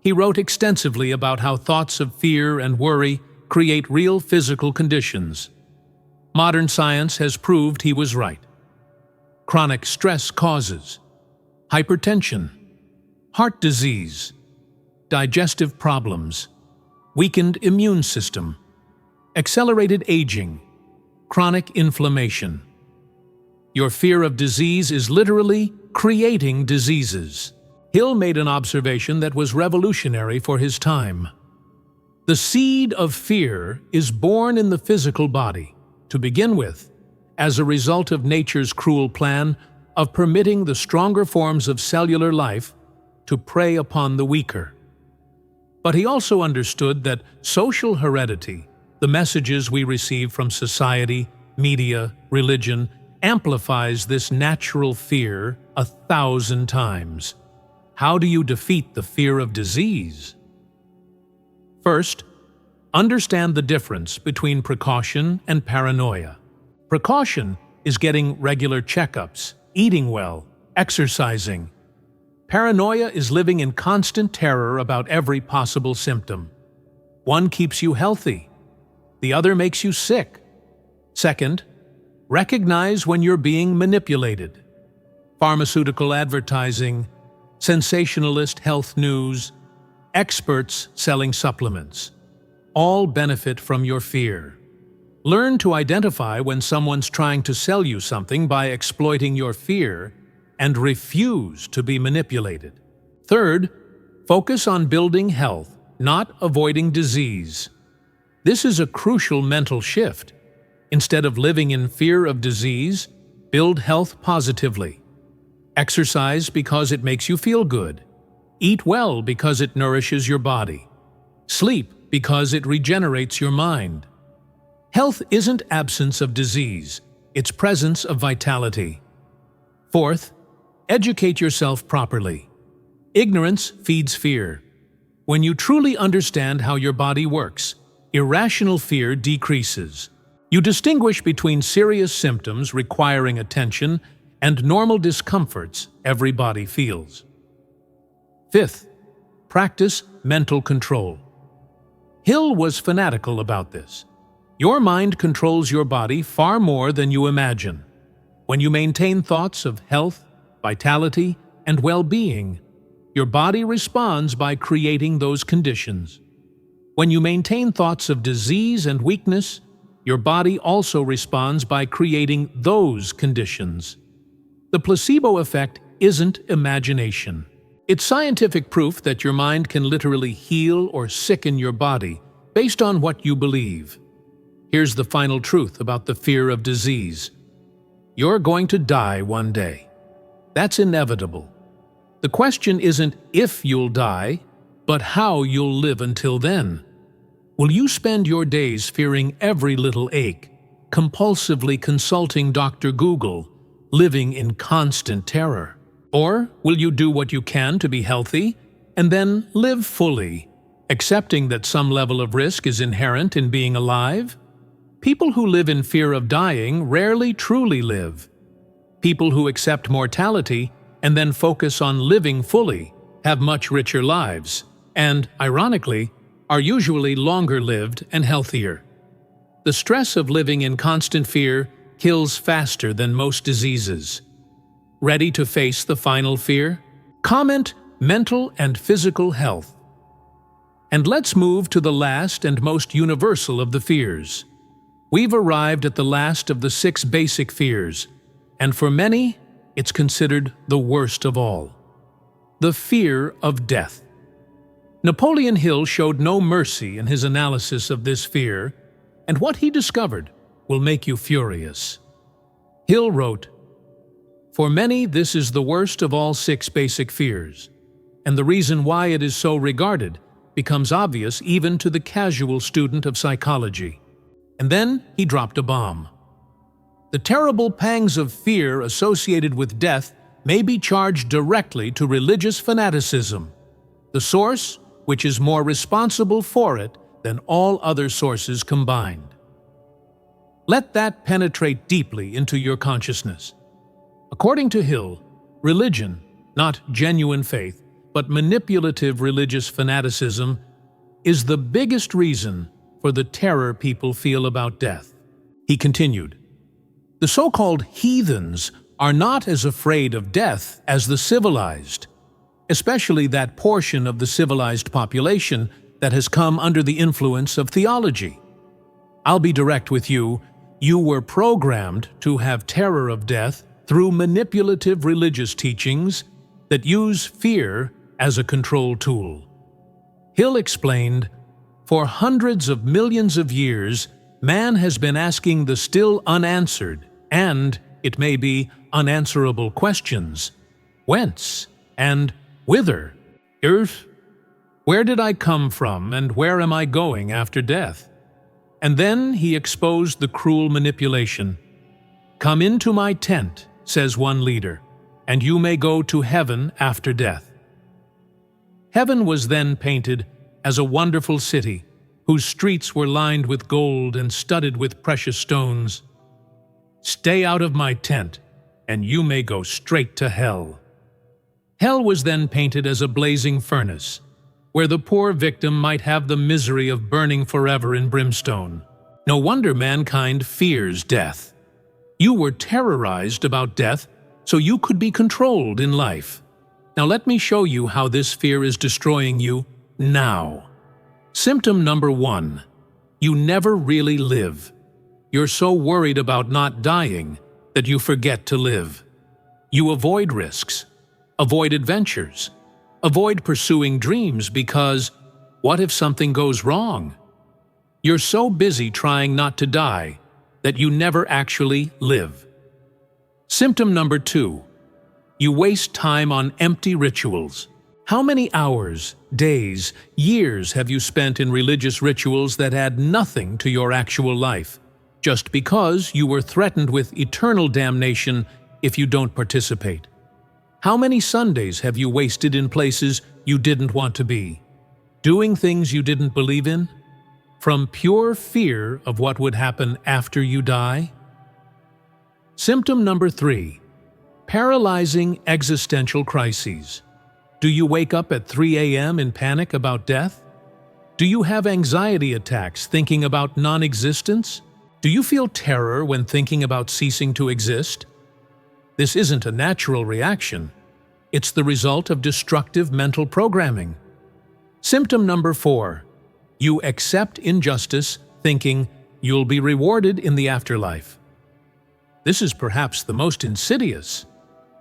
He wrote extensively about how thoughts of fear and worry create real physical conditions. Modern science has proved he was right. Chronic stress causes hypertension, heart disease, digestive problems, weakened immune system, accelerated aging, chronic inflammation. Your fear of disease is literally creating diseases. Hill made an observation that was revolutionary for his time. The seed of fear is born in the physical body, to begin with, as a result of nature's cruel plan of permitting the stronger forms of cellular life to prey upon the weaker. But he also understood that social heredity, the messages we receive from society, media, religion, amplifies this natural fear 1,000 times. How do you defeat the fear of disease? First, understand the difference between precaution and paranoia. Precaution is getting regular checkups, eating well, exercising. Paranoia is living in constant terror about every possible symptom. One keeps you healthy, the other makes you sick. Second, recognize when you're being manipulated. Pharmaceutical advertising, sensationalist health news, experts selling supplements. All benefit from your fear. Learn to identify when someone's trying to sell you something by exploiting your fear and refuse to be manipulated. Third, focus on building health, not avoiding disease. This is a crucial mental shift. Instead of living in fear of disease, build health positively. Exercise because it makes you feel good. Eat well because it nourishes your body. Sleep because it regenerates your mind. Health isn't absence of disease, it's presence of vitality. Fourth, educate yourself properly. Ignorance feeds fear. When you truly understand how your body works, irrational fear decreases. You distinguish between serious symptoms requiring attention and normal discomforts everybody feels. Fifth, practice mental control. Hill was fanatical about this. Your mind controls your body far more than you imagine. When you maintain thoughts of health, vitality, and well-being, your body responds by creating those conditions. When you maintain thoughts of disease and weakness, your body also responds by creating those conditions. The placebo effect isn't imagination. It's scientific proof that your mind can literally heal or sicken your body based on what you believe. Here's the final truth about the fear of disease. You're going to die one day. That's inevitable. The question isn't if you'll die, but how you'll live until then. Will you spend your days fearing every little ache, compulsively consulting Dr. Google, living in constant terror? Or will you do what you can to be healthy and then live fully, accepting that some level of risk is inherent in being alive? People who live in fear of dying rarely truly live. People who accept mortality and then focus on living fully have much richer lives and, ironically, are usually longer-lived and healthier. The stress of living in constant fear kills faster than most diseases. Ready to face the final fear? Comment mental and physical health. And let's move to the last and most universal of the fears. We've arrived at the last of the 6 basic fears, and for many, it's considered the worst of all. The fear of death. Napoleon Hill showed no mercy in his analysis of this fear, and what he discovered will make you furious. Hill wrote, "For many, this is the worst of all 6 basic fears, and the reason why it is so regarded becomes obvious even to the casual student of psychology." And then he dropped a bomb. The terrible pangs of fear associated with death may be charged directly to religious fanaticism, the source which is more responsible for it than all other sources combined. Let that penetrate deeply into your consciousness. According to Hill, religion, not genuine faith, but manipulative religious fanaticism, is the biggest reason for the terror people feel about death. He continued, "The so-called heathens are not as afraid of death as the civilized, especially that portion of the civilized population that has come under the influence of theology. I'll be direct with you, you were programmed to have terror of death through manipulative religious teachings that use fear as a control tool." Hill explained, "For hundreds of millions of years, man has been asking the still unanswered, and, it may be, unanswerable questions. Whence? And whither? Earth? Where did I come from, and where am I going after death?" And then he exposed the cruel manipulation. "Come into my tent," says one leader, "and you may go to heaven after death." Heaven was then painted as a wonderful city, whose streets were lined with gold and studded with precious stones. "Stay out of my tent, and you may go straight to hell." Hell was then painted as a blazing furnace, where the poor victim might have the misery of burning forever in brimstone. No wonder mankind fears death. You were terrorized about death so you could be controlled in life. Now let me show you how this fear is destroying you now. Symptom number 1. You never really live. You're so worried about not dying that you forget to live. You avoid risks, avoid adventures, avoid pursuing dreams because, what if something goes wrong? You're so busy trying not to die that you never actually live. Symptom number 2. You waste time on empty rituals. How many hours, days, years have you spent in religious rituals that add nothing to your actual life, just because you were threatened with eternal damnation if you don't participate? How many Sundays have you wasted in places you didn't want to be, doing things you didn't believe in, from pure fear of what would happen after you die? Symptom number 3. Paralyzing existential crises. Do you wake up at 3 a.m. in panic about death? Do you have anxiety attacks thinking about non-existence? Do you feel terror when thinking about ceasing to exist? This isn't a natural reaction. It's the result of destructive mental programming. Symptom number 4. You accept injustice, thinking you'll be rewarded in the afterlife. This is perhaps the most insidious.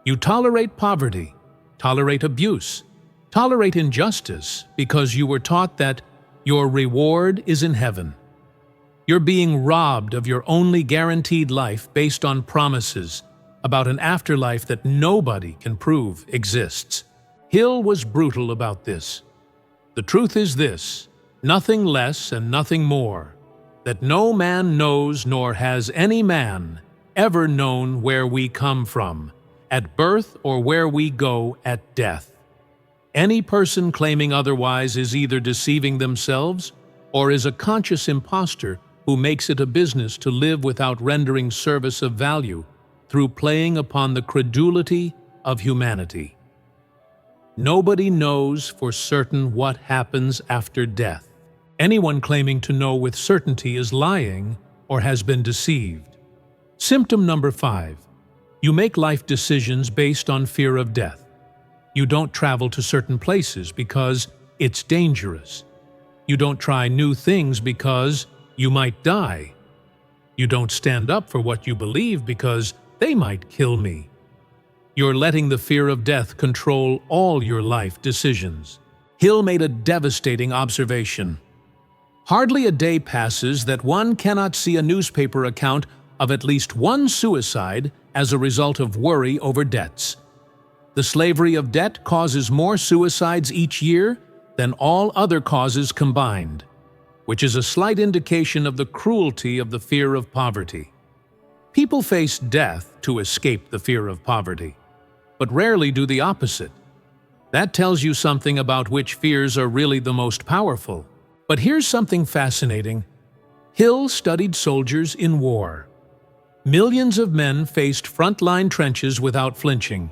You tolerate poverty, tolerate abuse, tolerate injustice because you were taught that your reward is in heaven. You're being robbed of your only guaranteed life based on promises about an afterlife that nobody can prove exists. Hill was brutal about this. The truth is this, nothing less and nothing more, that no man knows nor has any man ever known where we come from, at birth or where we go at death. Any person claiming otherwise is either deceiving themselves or is a conscious impostor who makes it a business to live without rendering service of value through playing upon the credulity of humanity. Nobody knows for certain what happens after death. Anyone claiming to know with certainty is lying or has been deceived. Symptom number 5. You make life decisions based on fear of death. You don't travel to certain places because it's dangerous. You don't try new things because you might die. You don't stand up for what you believe because they might kill me. You're letting the fear of death control all your life decisions. Hill made a devastating observation. Hardly a day passes that one cannot see a newspaper account of at least one suicide as a result of worry over debts. The slavery of debt causes more suicides each year than all other causes combined, which is a slight indication of the cruelty of the fear of poverty. People face death to escape the fear of poverty, but rarely do the opposite. That tells you something about which fears are really the most powerful. But here's something fascinating. Hill studied soldiers in war. Millions of men faced front-line trenches without flinching,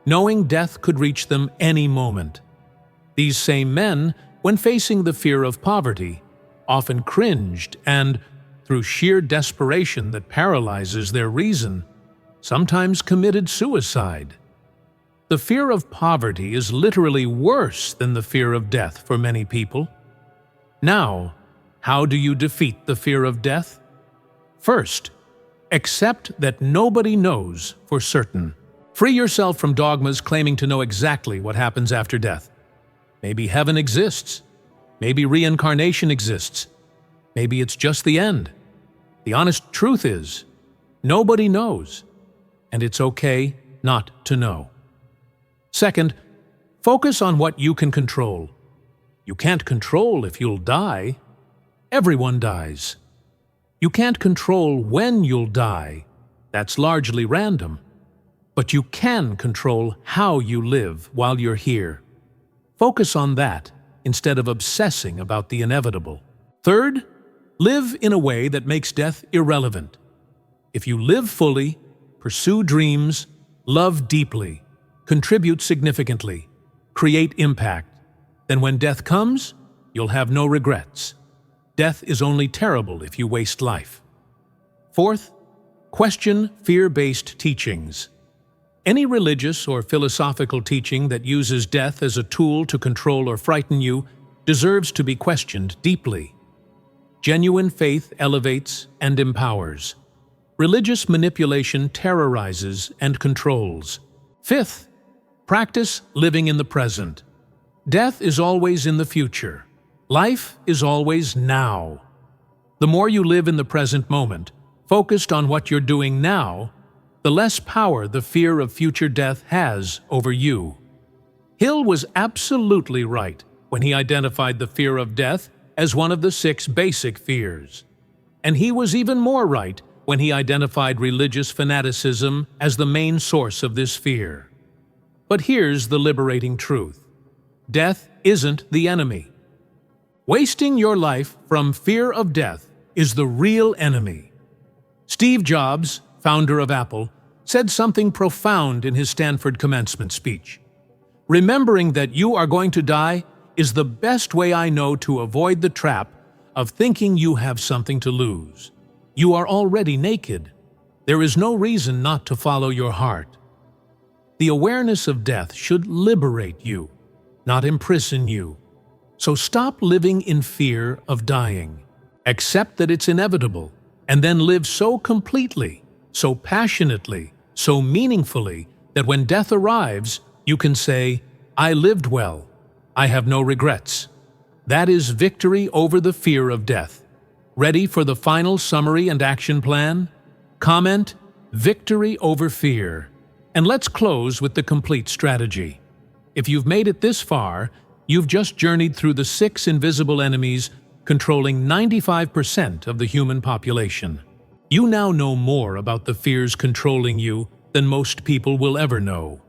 knowing death could reach them any moment. These same men, when facing the fear of poverty, often cringed and, through sheer desperation that paralyzes their reason, sometimes committed suicide. The fear of poverty is literally worse than the fear of death for many people. Now, how do you defeat the fear of death? First, accept that nobody knows for certain. Free yourself from dogmas claiming to know exactly what happens after death. Maybe heaven exists. Maybe reincarnation exists. Maybe it's just the end. The honest truth is, nobody knows, and it's okay not to know. Second, focus on what you can control. You can't control if you'll die. Everyone dies. You can't control when you'll die. That's largely random. But you can control how you live while you're here. Focus on that instead of obsessing about the inevitable. Third, live in a way that makes death irrelevant. If you live fully, pursue dreams, love deeply, contribute significantly, create impact, then when death comes, you'll have no regrets. Death is only terrible if you waste life. Fourth, question fear-based teachings. Any religious or philosophical teaching that uses death as a tool to control or frighten you deserves to be questioned deeply. Genuine faith elevates and empowers. Religious manipulation terrorizes and controls. Fifth, practice living in the present. Death is always in the future. Life is always now. The more you live in the present moment, focused on what you're doing now, the less power the fear of future death has over you. Hill was absolutely right when he identified the fear of death as one of the 6 basic fears. And he was even more right when he identified religious fanaticism as the main source of this fear. But here's the liberating truth. Death isn't the enemy. Wasting your life from fear of death is the real enemy. Steve Jobs, founder of Apple, said something profound in his Stanford commencement speech. Remembering that you are going to die is the best way I know to avoid the trap of thinking you have something to lose. You are already naked. There is no reason not to follow your heart. The awareness of death should liberate you, not imprison you. So stop living in fear of dying. Accept that it's inevitable, and then live so completely, so passionately, so meaningfully that when death arrives, you can say, "I lived well. I have no regrets." That is victory over the fear of death. Ready for the final summary and action plan? Comment, "Victory over fear." And let's close with the complete strategy. If you've made it this far, you've just journeyed through the 6 invisible enemies controlling 95% of the human population. You now know more about the fears controlling you than most people will ever know.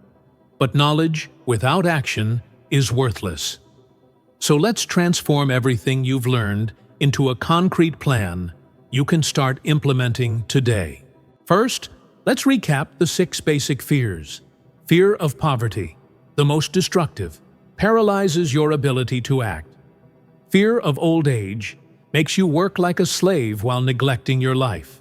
But knowledge without action is worthless. So let's transform everything you've learned into a concrete plan you can start implementing today. First, let's recap the 6 basic fears. Fear of poverty, the most destructive, paralyzes your ability to act. Fear of old age makes you work like a slave while neglecting your life.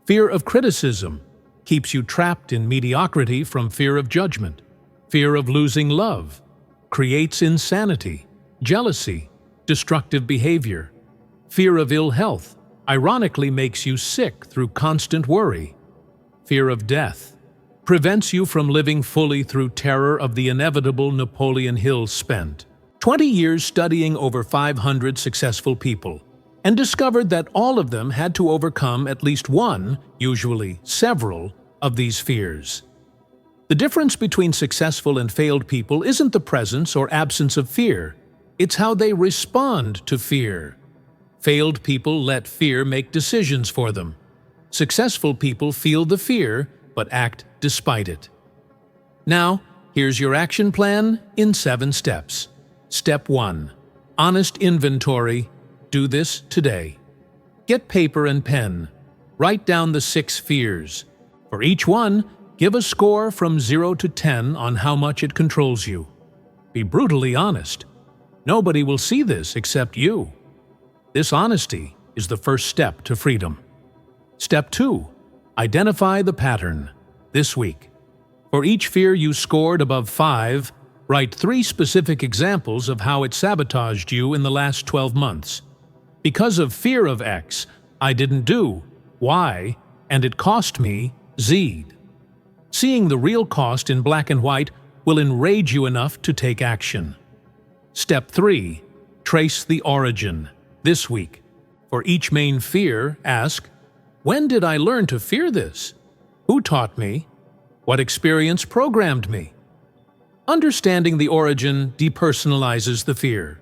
Fear of criticism keeps you trapped in mediocrity from fear of judgment. Fear of losing love creates insanity, jealousy, destructive behavior. Fear of ill health ironically makes you sick through constant worry. Fear of death prevents you from living fully through terror of the inevitable Napoleon Hill spent 20 years studying over 500 successful people and discovered that all of them had to overcome at least one, usually several, of these fears. The difference between successful and failed people isn't the presence or absence of fear, it's how they respond to fear. Failed people let fear make decisions for them. Successful people feel the fear but act despite it. Now, here's your action plan in 7 steps. Step 1. Honest inventory. Do this today. Get paper and pen. Write down the 6 fears. For each one, give a score from 0 to 10 on how much it controls you. Be brutally honest. Nobody will see this except you. This honesty is the first step to freedom. Step 2. Identify the pattern. This week, for each fear you scored above 5, write 3 specific examples of how it sabotaged you in the last 12 months. Because of fear of X, I didn't do Y, and it cost me Z. Seeing the real cost in black and white will enrage you enough to take action. Step 3. Trace the origin. This week, for each main fear, ask, when did I learn to fear this? Who taught me? What experience programmed me? Understanding the origin depersonalizes the fear.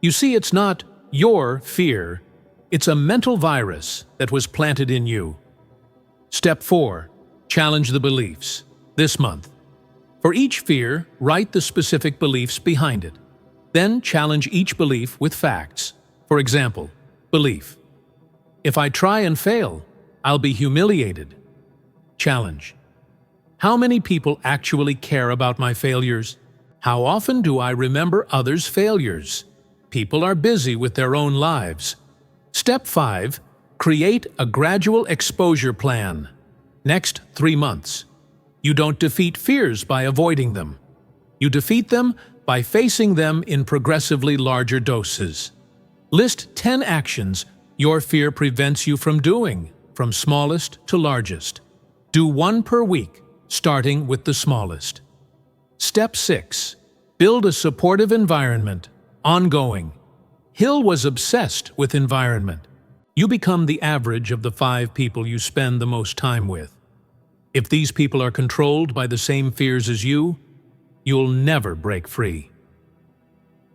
You see, it's not your fear, it's a mental virus that was planted in you. Step 4. Challenge the beliefs. This month, for each fear, write the specific beliefs behind it. Then challenge each belief with facts. For example, belief: if I try and fail, I'll be humiliated. Challenge: how many people actually care about my failures? How often do I remember others' failures? People are busy with their own lives. Step 5. Create a gradual exposure plan. Next 3 months. You don't defeat fears by avoiding them. You defeat them by facing them in progressively larger doses. List 10 actions your fear prevents you from doing, from smallest to largest. Do 1 per week, starting with the smallest. Step 6. Build a supportive environment. Ongoing. Hill was obsessed with environment. You become the average of the 5 people you spend the most time with. If these people are controlled by the same fears as you, you'll never break free.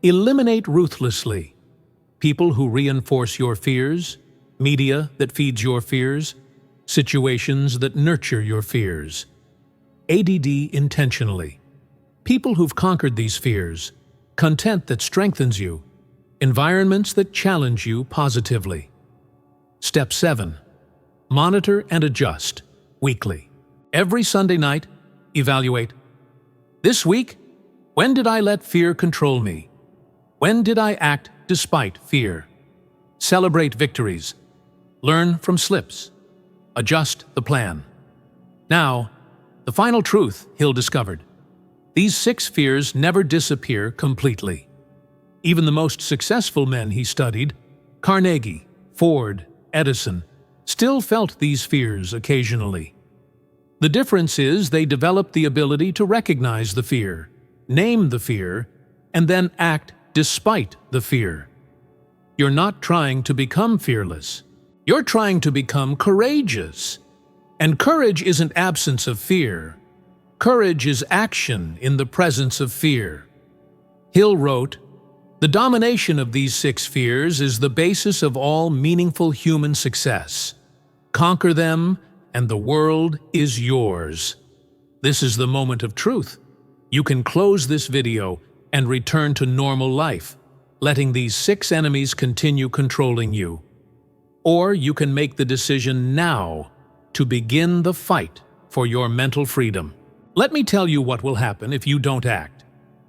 Eliminate ruthlessly. People who reinforce your fears, media that feeds your fears, situations that nurture your fears. ADD intentionally. People who've conquered these fears, content that strengthens you, environments that challenge you positively. Step 7. Monitor and adjust weekly. Every Sunday night, evaluate. This week, when did I let fear control me? When did I act despite fear? Celebrate victories. Learn from slips. Adjust the plan. Now, the final truth Hill discovered. These 6 fears never disappear completely. Even the most successful men he studied, Carnegie, Ford, Edison, still felt these fears occasionally. The difference is they developed the ability to recognize the fear, name the fear, and then act despite the fear. You're not trying to become fearless. You're trying to become courageous. And courage isn't absence of fear. Courage is action in the presence of fear. Hill wrote, "The domination of these 6 fears is the basis of all meaningful human success. Conquer them, and the world is yours." This is the moment of truth. You can close this video and return to normal life, letting these 6 enemies continue controlling you. Or you can make the decision now to begin the fight for your mental freedom. Let me tell you what will happen if you don't act.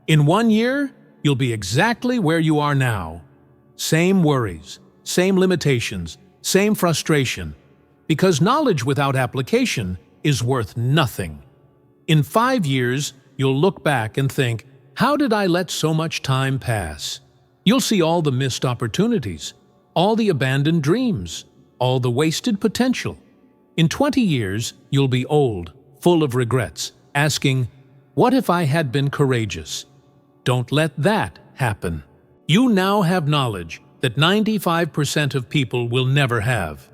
In 1 year, you'll be exactly where you are now. Same worries, same limitations, same frustration. Because knowledge without application is worth nothing. In 5 years, you'll look back and think, how did I let so much time pass? You'll see all the missed opportunities, all the abandoned dreams, all the wasted potential. In 20 years, you'll be old, full of regrets, asking, what if I had been courageous? Don't let that happen. You now have knowledge that 95% of people will never have.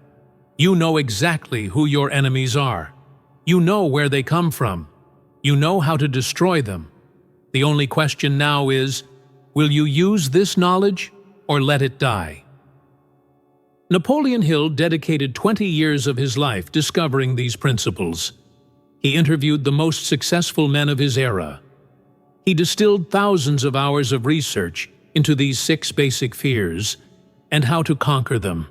You know exactly who your enemies are. You know where they come from. You know how to destroy them. The only question now is, will you use this knowledge or let it die? Napoleon Hill dedicated 20 years of his life discovering these principles. He interviewed the most successful men of his era. He distilled thousands of hours of research into these 6 basic fears and how to conquer them.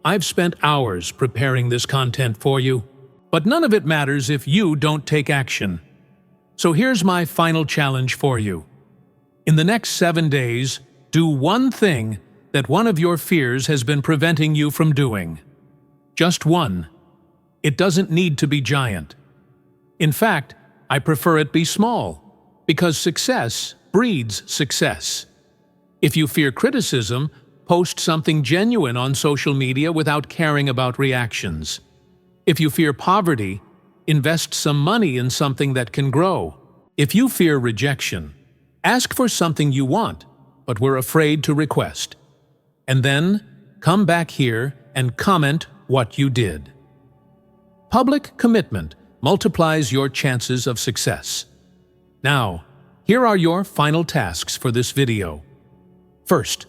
I've spent hours preparing this content for you, but none of it matters if you don't take action. So here's my final challenge for you. In the next 7 days, do one thing that one of your fears has been preventing you from doing. Just one. It doesn't need to be giant. In fact, I prefer it be small, because success breeds success. If you fear criticism, post something genuine on social media without caring about reactions. If you fear poverty, invest some money in something that can grow. If you fear rejection, ask for something you want, but were afraid to request. And then, come back here and comment what you did. Public commitment multiplies your chances of success. Now, here are your final tasks for this video. First,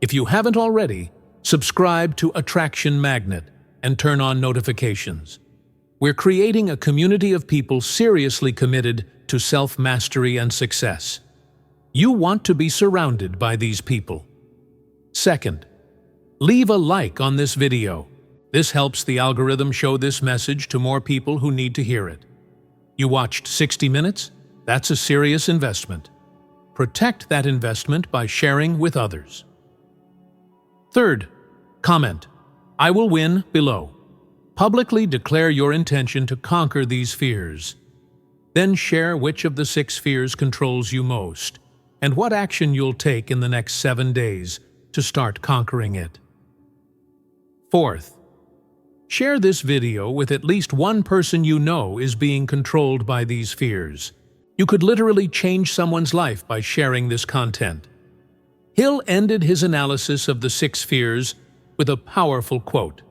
if you haven't already, subscribe to Attraction Magnet and turn on notifications. We're creating a community of people seriously committed to self-mastery and success. You want to be surrounded by these people. Second, leave a like on this video. This helps the algorithm show this message to more people who need to hear it. You watched 60 minutes? That's a serious investment. Protect that investment by sharing with others. Third, comment, "I will win" below. Publicly declare your intention to conquer these fears. Then share which of the 6 fears controls you most, and what action you'll take in the next 7 days to start conquering it. Fourth, share this video with at least one person you know is being controlled by these fears. You could literally change someone's life by sharing this content. Hill ended his analysis of the 6 fears with a powerful quote.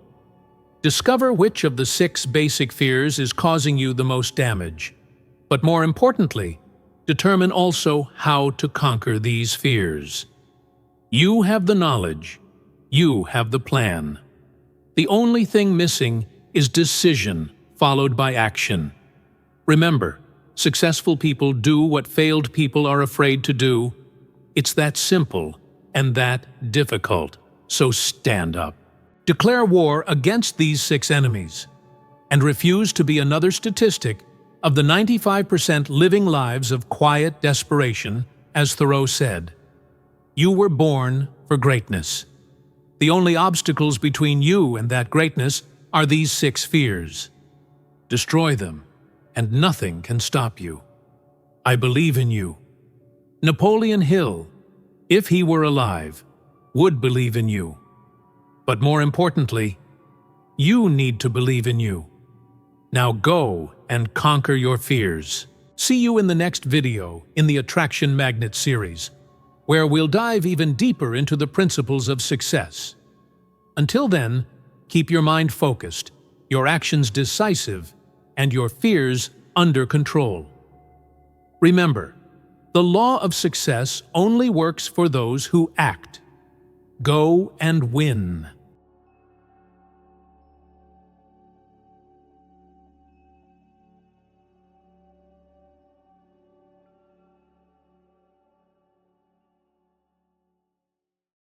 Discover which of the 6 basic fears is causing you the most damage. But more importantly, determine also how to conquer these fears. You have the knowledge. You have the plan. The only thing missing is decision followed by action. Remember, successful people do what failed people are afraid to do. It's that simple and that difficult. So stand up. Declare war against these 6 enemies and refuse to be another statistic of the 95% living lives of quiet desperation, as Thoreau said. You were born for greatness. The only obstacles between you and that greatness are these 6 fears. Destroy them, and nothing can stop you. I believe in you. Napoleon Hill, if he were alive, would believe in you. But more importantly, you need to believe in you. Now go and conquer your fears. See you in the next video in the Attraction Magnet series, where we'll dive even deeper into the principles of success. Until then, keep your mind focused, your actions decisive, and your fears under control. Remember, the law of success only works for those who act. Go and win.